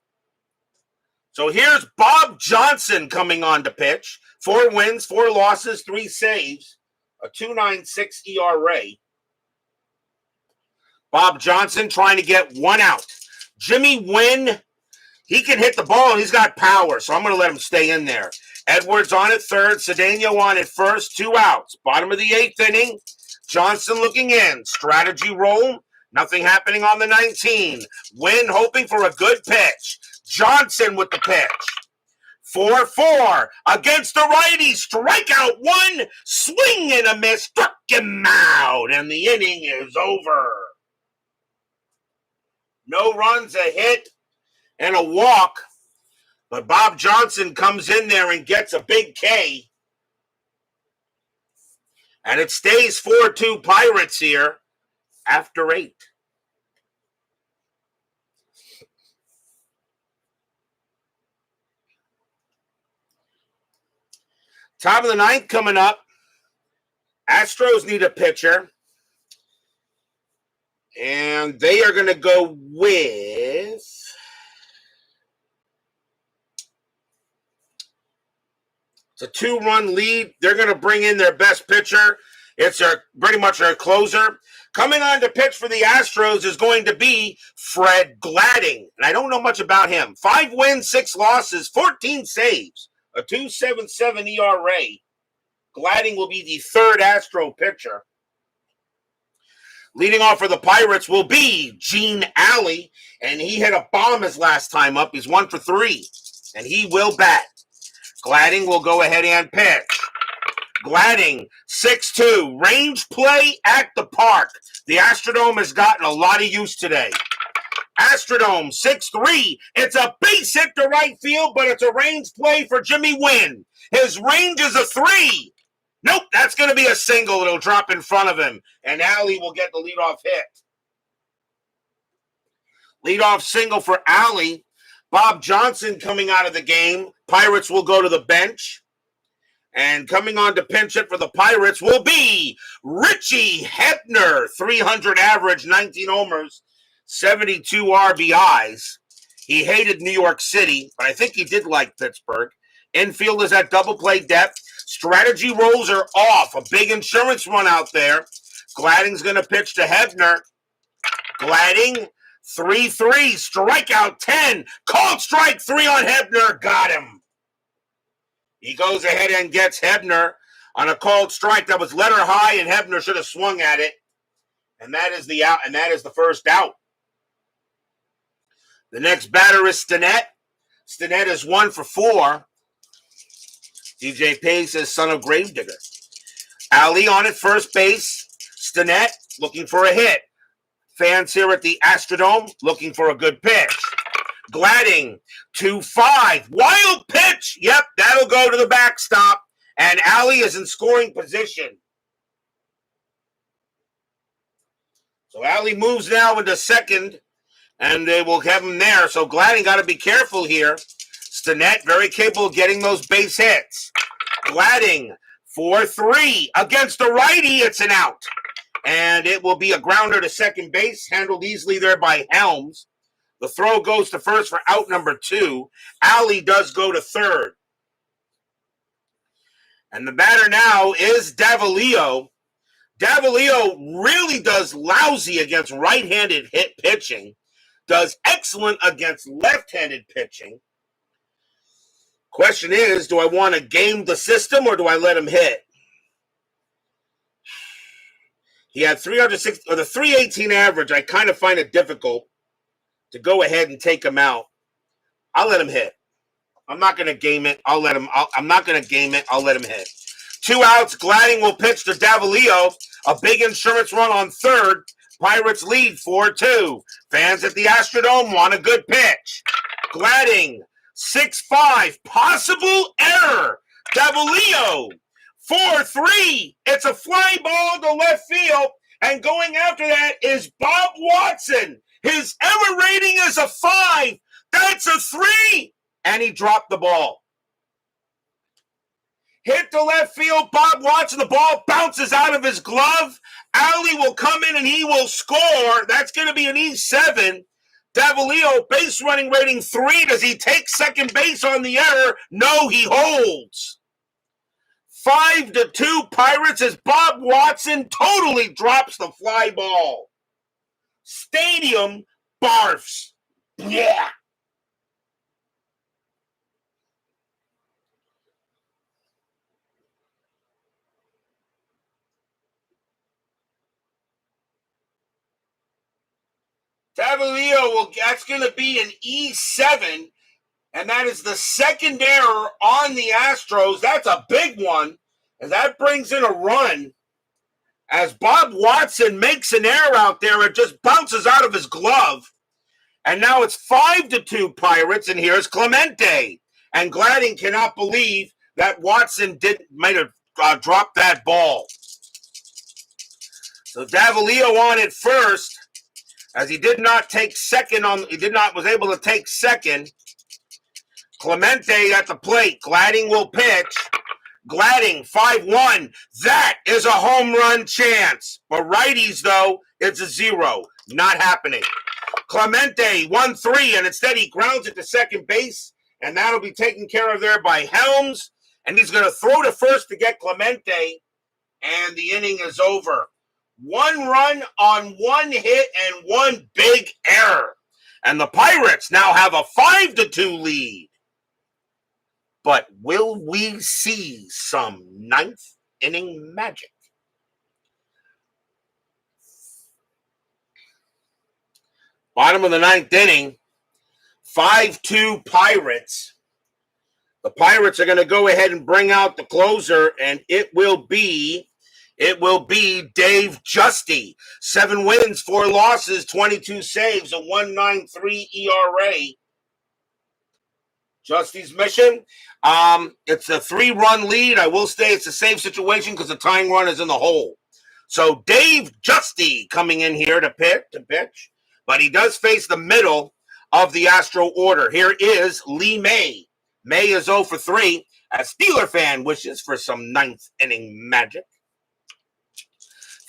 So here's Bob Johnson coming on to pitch. 4 wins, 4 losses, 3 saves, a 2.96 ERA. Bob Johnson trying to get 1 out. Jimmy Wynn, he can hit the ball and he's got power, so I'm going to let him stay in there. Edwards on it third, Cedeno on it first, 2 outs. Bottom of the 8th inning, Johnson looking in. Strategy roll. Nothing happening on the 19. Wynn hoping for a good pitch. Johnson with the pitch. 4-4 against the righty. Strikeout 1. Swing and a miss. Struck him out. And the inning is over. No runs, a hit, and a walk. But Bob Johnson comes in there and gets a big K. And it stays 4-2 Pirates here after 8. Top of the 9th coming up. Astros need a pitcher. And they are going to go with it's a 2-run lead. They're going to bring in their best pitcher. It's pretty much their closer. Coming on to pitch for the Astros is going to be Fred Gladding. And I don't know much about him. 5 wins, 6 losses, 14 saves, a 2.77 ERA. Gladding will be the 3rd Astro pitcher. Leading off for the Pirates will be Gene Alley, and he hit a bomb his last time up. He's 1 for 3, and he will bat. Gladding will go ahead and pitch. Gladding, 6-2, range play at the park. The Astrodome has gotten a lot of use today. Astrodome, 6-3. It's a base hit to right field, but it's a range play for Jimmy Wynn. His range is a 3. Nope, that's going to be a single. It'll drop in front of him, and Alley will get the leadoff hit. Leadoff single for Alley. Bob Johnson coming out of the game. Pirates will go to the bench. And coming on to pinch hit for the Pirates will be Richie Hebner. 300 average, 19 homers, 72 RBIs. He hated New York City, but I think he did like Pittsburgh. Infield is at double play depth. Strategy rolls are off. A big insurance run out there. Gladding's going to pitch to Hebner. Gladding, 3-3. Strikeout 10. Called strike 3 on Hebner. Got him. He goes ahead and gets Hebner on a called strike that was letter high, and Hebner should have swung at it. And that is the out, and that is the first out. The next batter is Stinnett. Stinnett is 1 for 4. DJ Pace says son of Gravedigger. Ali on at first base. Stinnett looking for a hit. Fans here at the Astrodome looking for a good pitch. Gladding 2-5. Wild pitch. Yep, that'll go to the backstop. And Ali is in scoring position. So Ali moves now into second, and they will have him there. So Gladding got to be careful here. Stinnett very capable of getting those base hits. Gladding 4-3 against the righty. It's an out. And it will be a grounder to second base, handled easily there by Helms. The throw goes to first for out number 2. Ali does go to third. And the batter now is Davalillo. Davalillo really does lousy against right-handed hit pitching. Does excellent against left-handed pitching. Question is, do I want to game the system or do I let him hit? He had 360 or the 318 average. I kind of find it difficult to go ahead and take him out. I'll let him hit. I'm not going to game it. I'm not going to game it. I'll let him hit. 2 outs. Gladding will pitch to Davalillo. A big insurance run on third. Pirates lead 4-2. Fans at the Astrodome want a good pitch. Gladding 6-5. Possible error. Davalillo 4-3. It's a fly ball to left field. And going after that is Bob Watson. His error rating is a 5. That's a 3. And he dropped the ball. Hit the left field. Bob Watson. The ball bounces out of his glove. Ali will come in and he will score. That's going to be an E7. Davalillo, base running rating 3. Does he take second base on the error? No, he holds. 5-2 Pirates as Bob Watson totally drops the fly ball. Stadium barfs. Yeah. Davalillo, that's going to be an E7, and that is the second error on the Astros. That's a big one, and that brings in a run. As Bob Watson makes an error out there, it just bounces out of his glove. And now it's 5-2 Pirates, and here's Clemente. And Gladding cannot believe that Watson might have dropped that ball. So Davalillo on it first. As he did not take second was able to take second. Clemente at the plate. Gladding will pitch. Gladding 5-1. That is a home run chance. For righties, though, it's a 0. Not happening. Clemente 1-3, and instead he grounds it to second base, and that'll be taken care of there by Helms. And he's going to throw to first to get Clemente, and the inning is over. 1 run on 1 hit and 1 big error. And the Pirates now have a 5-2 lead. But will we see some 9th inning magic? Bottom of the 9th inning, 5-2 Pirates. The Pirates are going to go ahead and bring out the closer, and it will be Dave Justy. 7 wins, 4 losses, 22 saves, a 1.93 ERA. Justy's mission, it's a 3-run lead. I will say it's a safe situation because the tying run is in the hole. So Dave Justy coming in here to pitch, but he does face the middle of the Astro order. Here is Lee May. May is 0 for 3. A Steeler fan wishes for some 9th inning magic.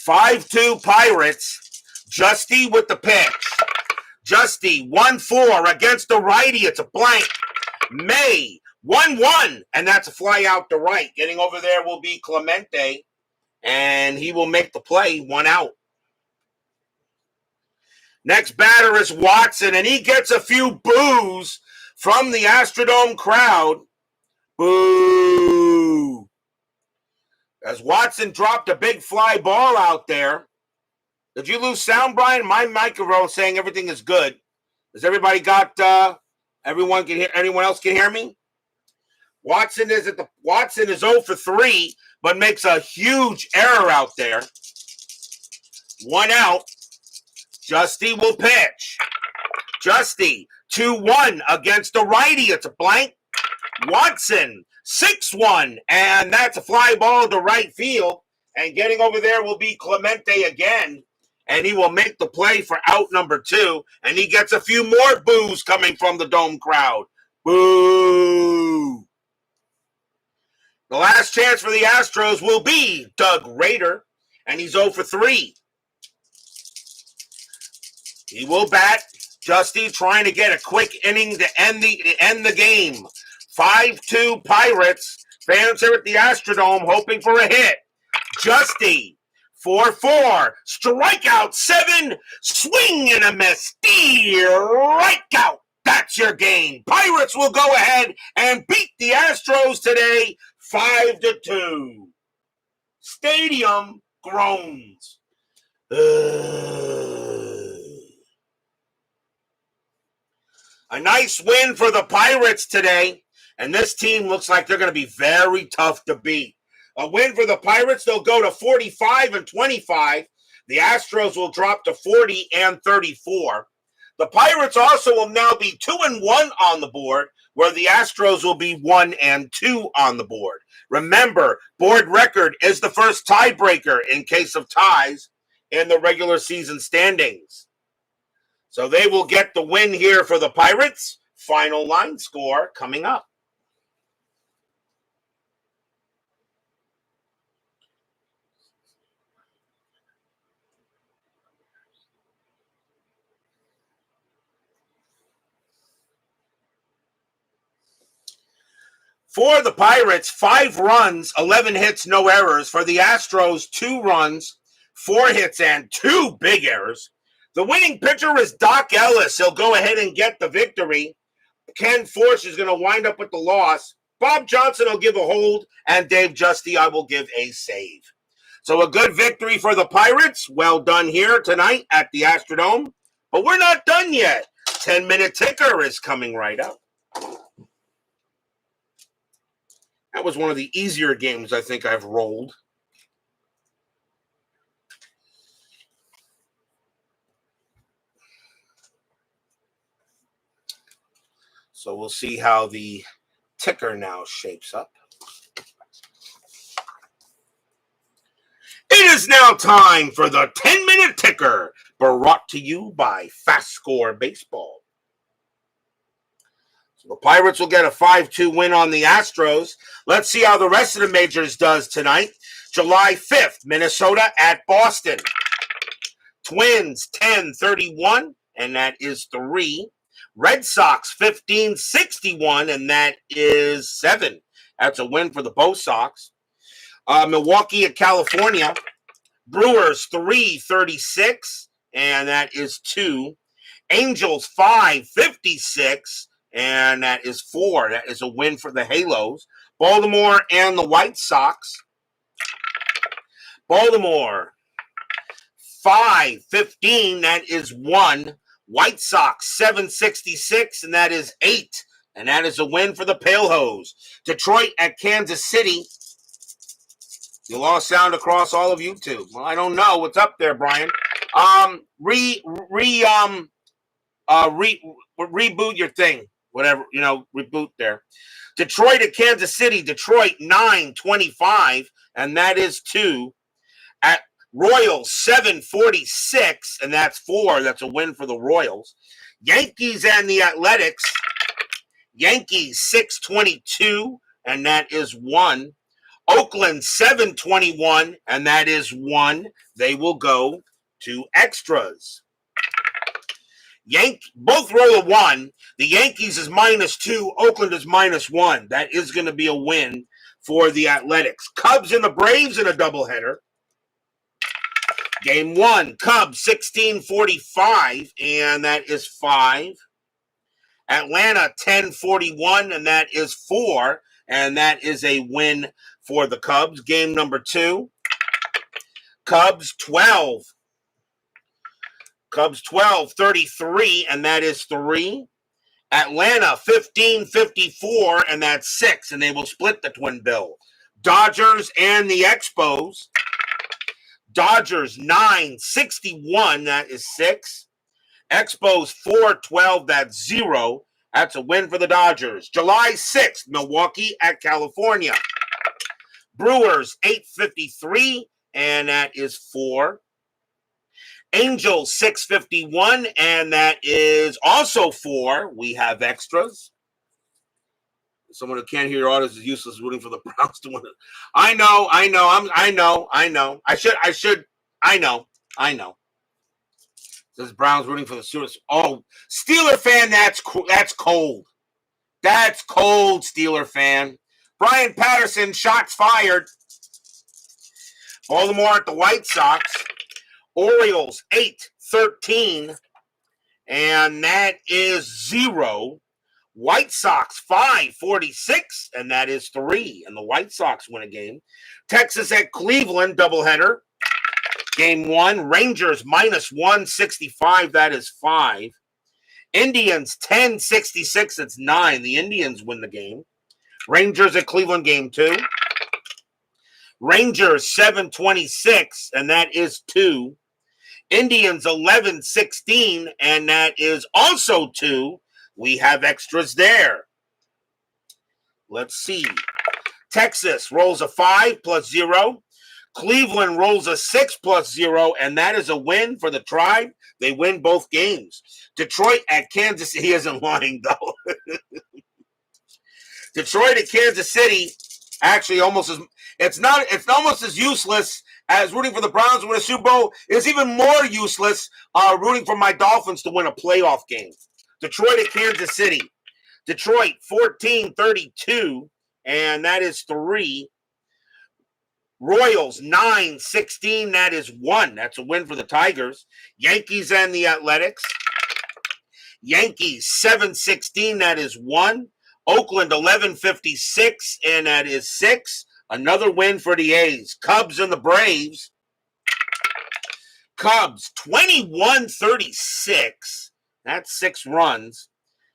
5-2 Pirates. Justy with the pitch. Justy 1-4 against the righty. It's a blank. May 1-1, and that's a fly out to right. Getting over there will be Clemente, and he will make the play. 1 out. Next batter is Watson, and he gets a few boos from the Astrodome crowd. Boo! As Watson dropped a big fly ball out there. Did you lose sound, Brian? My microphone saying everything is good. Has everybody got, everyone can hear, anyone else can hear me? Watson is 0 for 3, but makes a huge error out there. 1 out. Justy will pitch. Justy, 2-1 against the righty. It's a blank. Watson, 6-1, and that's a fly ball to right field. And getting over there will be Clemente again, and he will make the play for out number 2, and he gets a few more boos coming from the Dome crowd. Boo! The last chance for the Astros will be Doug Rader, and he's 0 for 3. He will bat. Justy trying to get a quick inning to end the game. 5-2 Pirates. Fans here at the Astrodome hoping for a hit. Justy, 4-4. Strikeout 7. Swing and a miss. Strikeout. That's your game. Pirates will go ahead and beat the Astros today 5-2. Stadium groans. A nice win for the Pirates today, and this team looks like they're going to be very tough to beat. A win for the Pirates, they'll go to 45-25. The Astros will drop to 40-34. The Pirates also will now be 2-1 on the board, where the Astros will be 1-2 on the board. Remember, board record is the first tiebreaker in case of ties in the regular season standings. So they will get the win here for the Pirates. Final line score coming up. For the Pirates, 5 runs, 11 hits, no errors. For the Astros, 2 runs, 4 hits, and 2 big errors. The winning pitcher is Doc Ellis. He'll go ahead and get the victory. Ken Forsch is going to wind up with the loss. Bob Johnson will give a hold, and Dave Justy, I will give a save. So a good victory for the Pirates. Well done here tonight at the Astrodome. But we're not done yet. 10-minute ticker is coming right up. That was one of the easier games I think I've rolled. So we'll see how the ticker now shapes up. It is now time for the 10-minute ticker, brought to you by FastScore Baseball. So the Pirates will get a 5-2 win on the Astros. Let's see how the rest of the majors does tonight. July 5th, Minnesota at Boston. Twins 10-31, and that is 3. Red Sox 15-61, and that is 7. That's a win for the Bo Sox. Milwaukee at California. Brewers 3-36, and that is 2. Angels 5-56, and that is 4. That is a win for the Halos. Baltimore and the White Sox. Baltimore 5-15, that is 1. White Sox 7-66, and that is 8. And that is a win for the Pale Hose. Detroit at Kansas City. You lost sound across all of YouTube. Well, I don't know. What's up there, Brian? Reboot your thing. Whatever, reboot there. Detroit at Kansas City. Detroit 9-25, and that is 2. At Royals 7-46, and that's 4. That's a win for the Royals. Yankees and the Athletics. Yankees 6-22, and that is 1. Oakland 7-21, and that is 1. They will go to extras. Both roll a 1. The Yankees is -2. Oakland is -1. That is going to be a win for the Athletics. Cubs and the Braves in a doubleheader. Game 1, Cubs 16-45, and that is 5. Atlanta 10-41, and that is 4. and that is a win for the Cubs. Game number 2, Cubs 12. Cubs 12, 33, and that is 3. Atlanta 15-54, and that's 6, and they will split the twin bill. Dodgers and the Expos. Dodgers 9-61, that is 6. Expos 4-12, that's 0. That's a win for the Dodgers. July 6th, Milwaukee at California. Brewers 8-53, and that is 4. Angels 6-51, and that is also 4. We have extras. Someone who can't hear your orders is useless, rooting for the Browns to win it. I know. I know. Says Browns rooting for the Steelers. Oh, Steeler fan, that's cold. That's cold, Steeler fan. Brian Patterson, shots fired. Baltimore at the White Sox. Orioles 8-13, and that is 0. White Sox 5-46, and that is 3. And the White Sox win a game. Texas at Cleveland, doubleheader. Game 1, Rangers -165, that is 5. Indians 10-66, it's 9. The Indians win the game. Rangers at Cleveland, game 2. Rangers 7-26, and that is 2. Indians 11-16, and that is also 2. We have extras there. Let's see. Texas rolls a 5 + 0. Cleveland rolls a 6 + 0, and that is a win for the Tribe. They win both games. Detroit at Kansas City. He isn't lying, though. Detroit at Kansas City actually it's almost as useless as rooting for the Browns to win a Super Bowl. It's even more useless rooting for my Dolphins to win a playoff game. Detroit at Kansas City. Detroit 14-32, and that is 3. Royals 9-16, that is 1. That's a win for the Tigers. Yankees and the Athletics. Yankees 7-16, that is 1. Oakland 11-56, and that is 6. Another win for the A's. Cubs and the Braves. Cubs 21-36. That's 6 runs.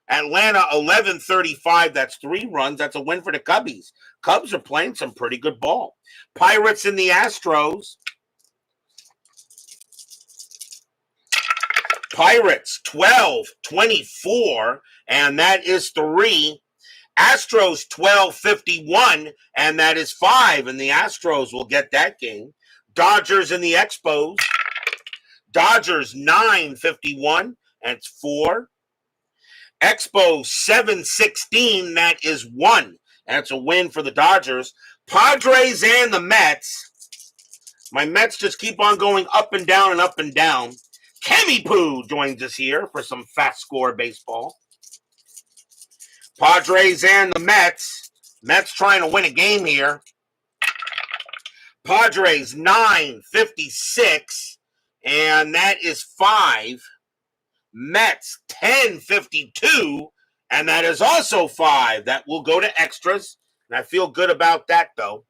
Atlanta 11-35. That's 3 runs. That's a win for the Cubbies. Cubs are playing some pretty good ball. Pirates and the Astros. Pirates 12-24, and that is 3. Astros 12-51, and that is 5, and the Astros will get that game. Dodgers and the Expos. Dodgers 9-51, and it's 4. Expos 7-16, that is 1. That's a win for the Dodgers. Padres and the Mets. My Mets just keep on going up and down and up and down. Kemi Poo joins us here for some FastScore Baseball. Padres and the Mets. Mets trying to win a game here. Padres 9-56, and that is 5. Mets 10-52, and that is also 5. That will go to extras, and I feel good about that, though.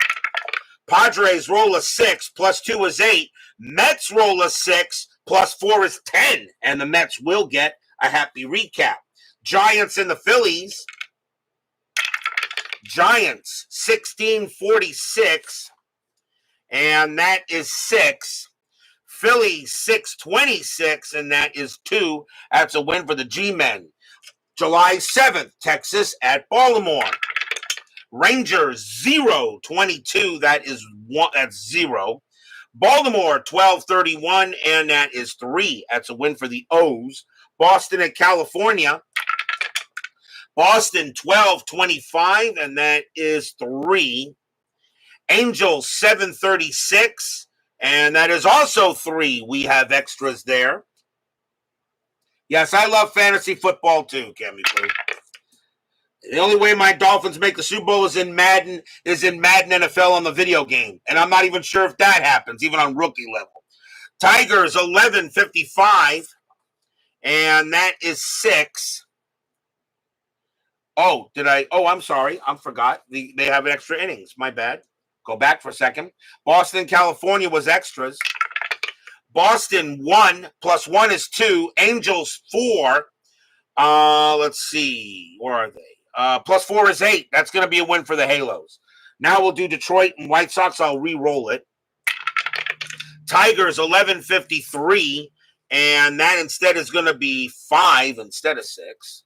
Padres roll a 6, plus 2 is 8. Mets roll a 6, plus 4 is 10, and the Mets will get a happy recap. Giants and the Phillies. Giants 16-46, and that is 6. Phillies 6-26, and that is 2. That's a win for the G-Men. July 7th, Texas at Baltimore. Rangers 0-22, that is 1. That's 0. Baltimore 12-31, and that is 3. That's a win for the O's. Boston at California. Boston 12-25, and that is 3. Angels 7-36, and that is also 3. We have extras there. Yes, I love fantasy football too, Kemi Poo. The only way my Dolphins make the Super Bowl is in Madden NFL on the video game. And I'm not even sure if that happens, even on rookie level. Tigers 11-55, and that is 6. Oh, did I? Oh, I'm sorry. I forgot. They have extra innings. My bad. Go back for a second. Boston, California was extras. Boston 1 plus 1 is 2. Angels 4. Let's see. Where are they? Plus 4 is 8. That's going to be a win for the Halos. Now we'll do Detroit and White Sox. I'll re-roll it. Tigers 1153, and that instead is going to be 5 instead of 6.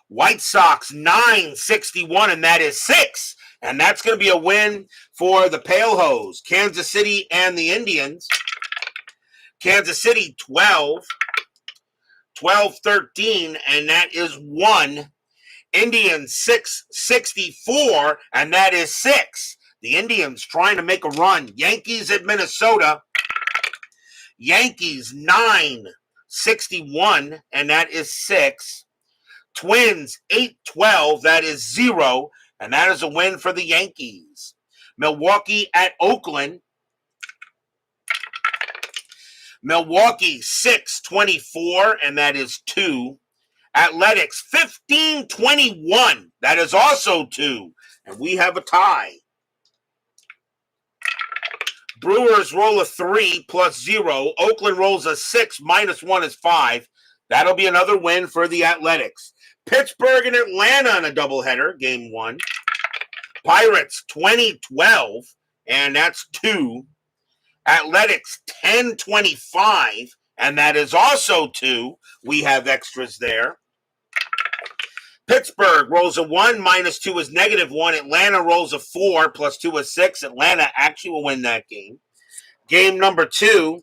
White Sox 961, and that is 6. And that's going to be a win for the Pale Hose. Kansas City and the Indians. Kansas City 12-13, and that is 1. Indians 664, and that is 6. The Indians trying to make a run. Yankees at Minnesota. Yankees 961, and that is 6. Twins 812, that is 0, and that is a win for the Yankees. Milwaukee at Oakland. Milwaukee 624, and that is 2. Athletics 1521, that is also 2, and we have a tie. Brewers roll a 3 plus 0. Oakland rolls a 6 minus 1 is 5. That'll be another win for the Athletics. Pittsburgh and Atlanta in a doubleheader, game 1. Pirates 2012, and that's 2. Athletics 1025, and that is also 2. We have extras there. Pittsburgh rolls a 1, minus 2 is negative 1. Atlanta rolls a 4, plus 2 is 6. Atlanta actually will win that game. Game number 2,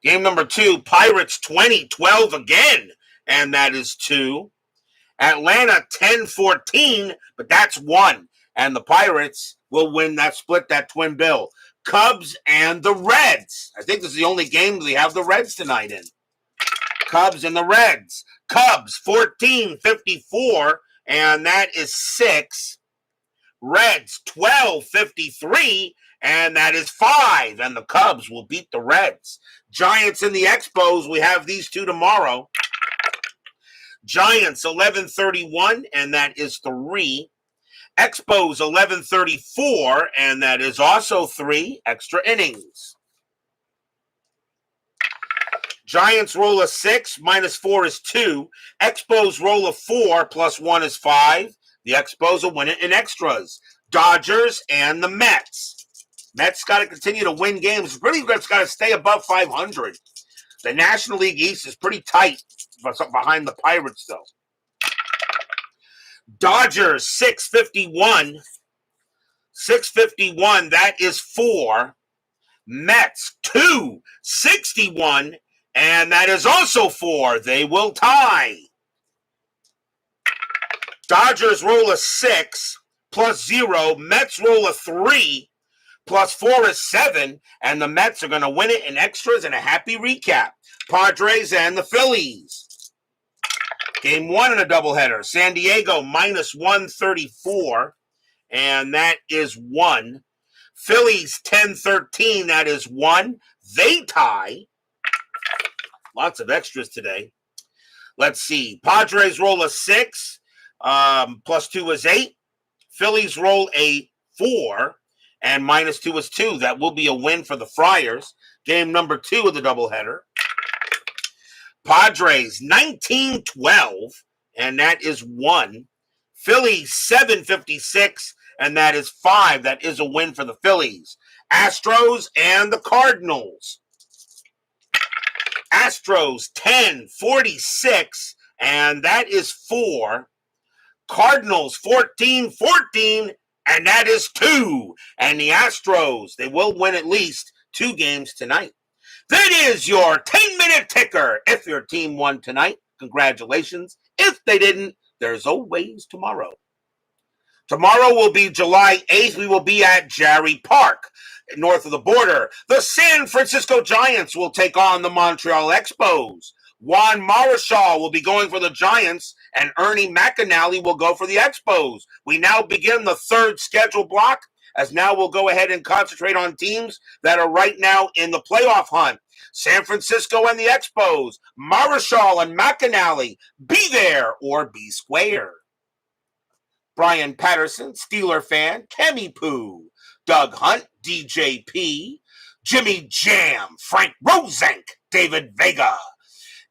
Pirates 2012 again, and that is 2. Atlanta 10-14, but that's 1. And the Pirates will win that split, that twin bill. Cubs and the Reds. I think this is the only game we have the Reds tonight in. Cubs and the Reds. Cubs 14-54, and that is 6. Reds 12-53, and that is 5. And the Cubs will beat the Reds. Giants and the Expos, we have these two tomorrow. Giants 11-31, and that is 3. Expos 11-34, and that is also 3 extra innings. Giants roll a 6, minus 4 is 2. Expos roll a 4, plus 1 is 5. The Expos will win it in extras. Dodgers and the Mets. Mets got to continue to win games. Really, Mets got to stay above 500. The National League East is pretty tight behind the Pirates, though. Dodgers 651. 651, that is 4. Mets 261, and that is also 4. They will tie. Dodgers roll a 6, plus 0. Mets roll a 3, plus 4 is 7. And the Mets are going to win it in extras and a happy recap. Padres and the Phillies. Game 1 in a doubleheader. San Diego minus 134, and that is 1. Phillies 10-13, that is 1. They tie. Lots of extras today. Let's see. Padres roll a 6, plus 2 is 8. Phillies roll a 4, and minus 2 is 2. That will be a win for the Friars. Game number 2 of the doubleheader. Padres 19-12, and that is 1. Phillies 756, and that is 5. That is a win for the Phillies. Astros and the Cardinals. Astros 10-46, and that is 4. Cardinals 14-14, and that is 2. And the Astros, they will win at least 2 games tonight. That is your 10-minute ticker. If your team won tonight, congratulations. If they didn't, there's always tomorrow. Tomorrow will be July 8th. We will be at Jarry Park, north of the border. The San Francisco Giants will take on the Montreal Expos. Juan Marichal will be going for the Giants, and Ernie McAnally will go for the Expos. We now begin the third schedule block. as now we'll go ahead and concentrate on teams that are right now in the playoff hunt. San Francisco and the Expos, Marischal and McAnally, be there or be square. Brian Patterson, Steeler fan, Kemi Poo, Doug Hunt, DJP, Jimmy Jam, Frank Rosenk, David Vega,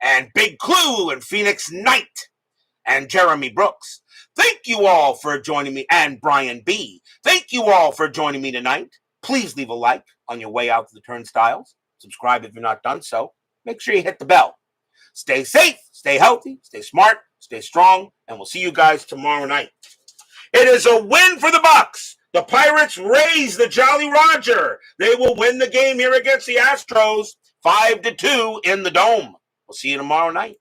and Big Clue and Phoenix Knight, and Jeremy Brooks. Thank you all for joining me, and Brian B. Thank you all for joining me tonight. Please leave a like on your way out to the turnstiles. Subscribe if you're not done so. Make sure you hit the bell. Stay safe, stay healthy, stay smart, stay strong, and we'll see you guys tomorrow night. It is a win for the Bucks. The Pirates raise the Jolly Roger. They will win the game here against the Astros 5-2 in the Dome. We'll see you tomorrow night.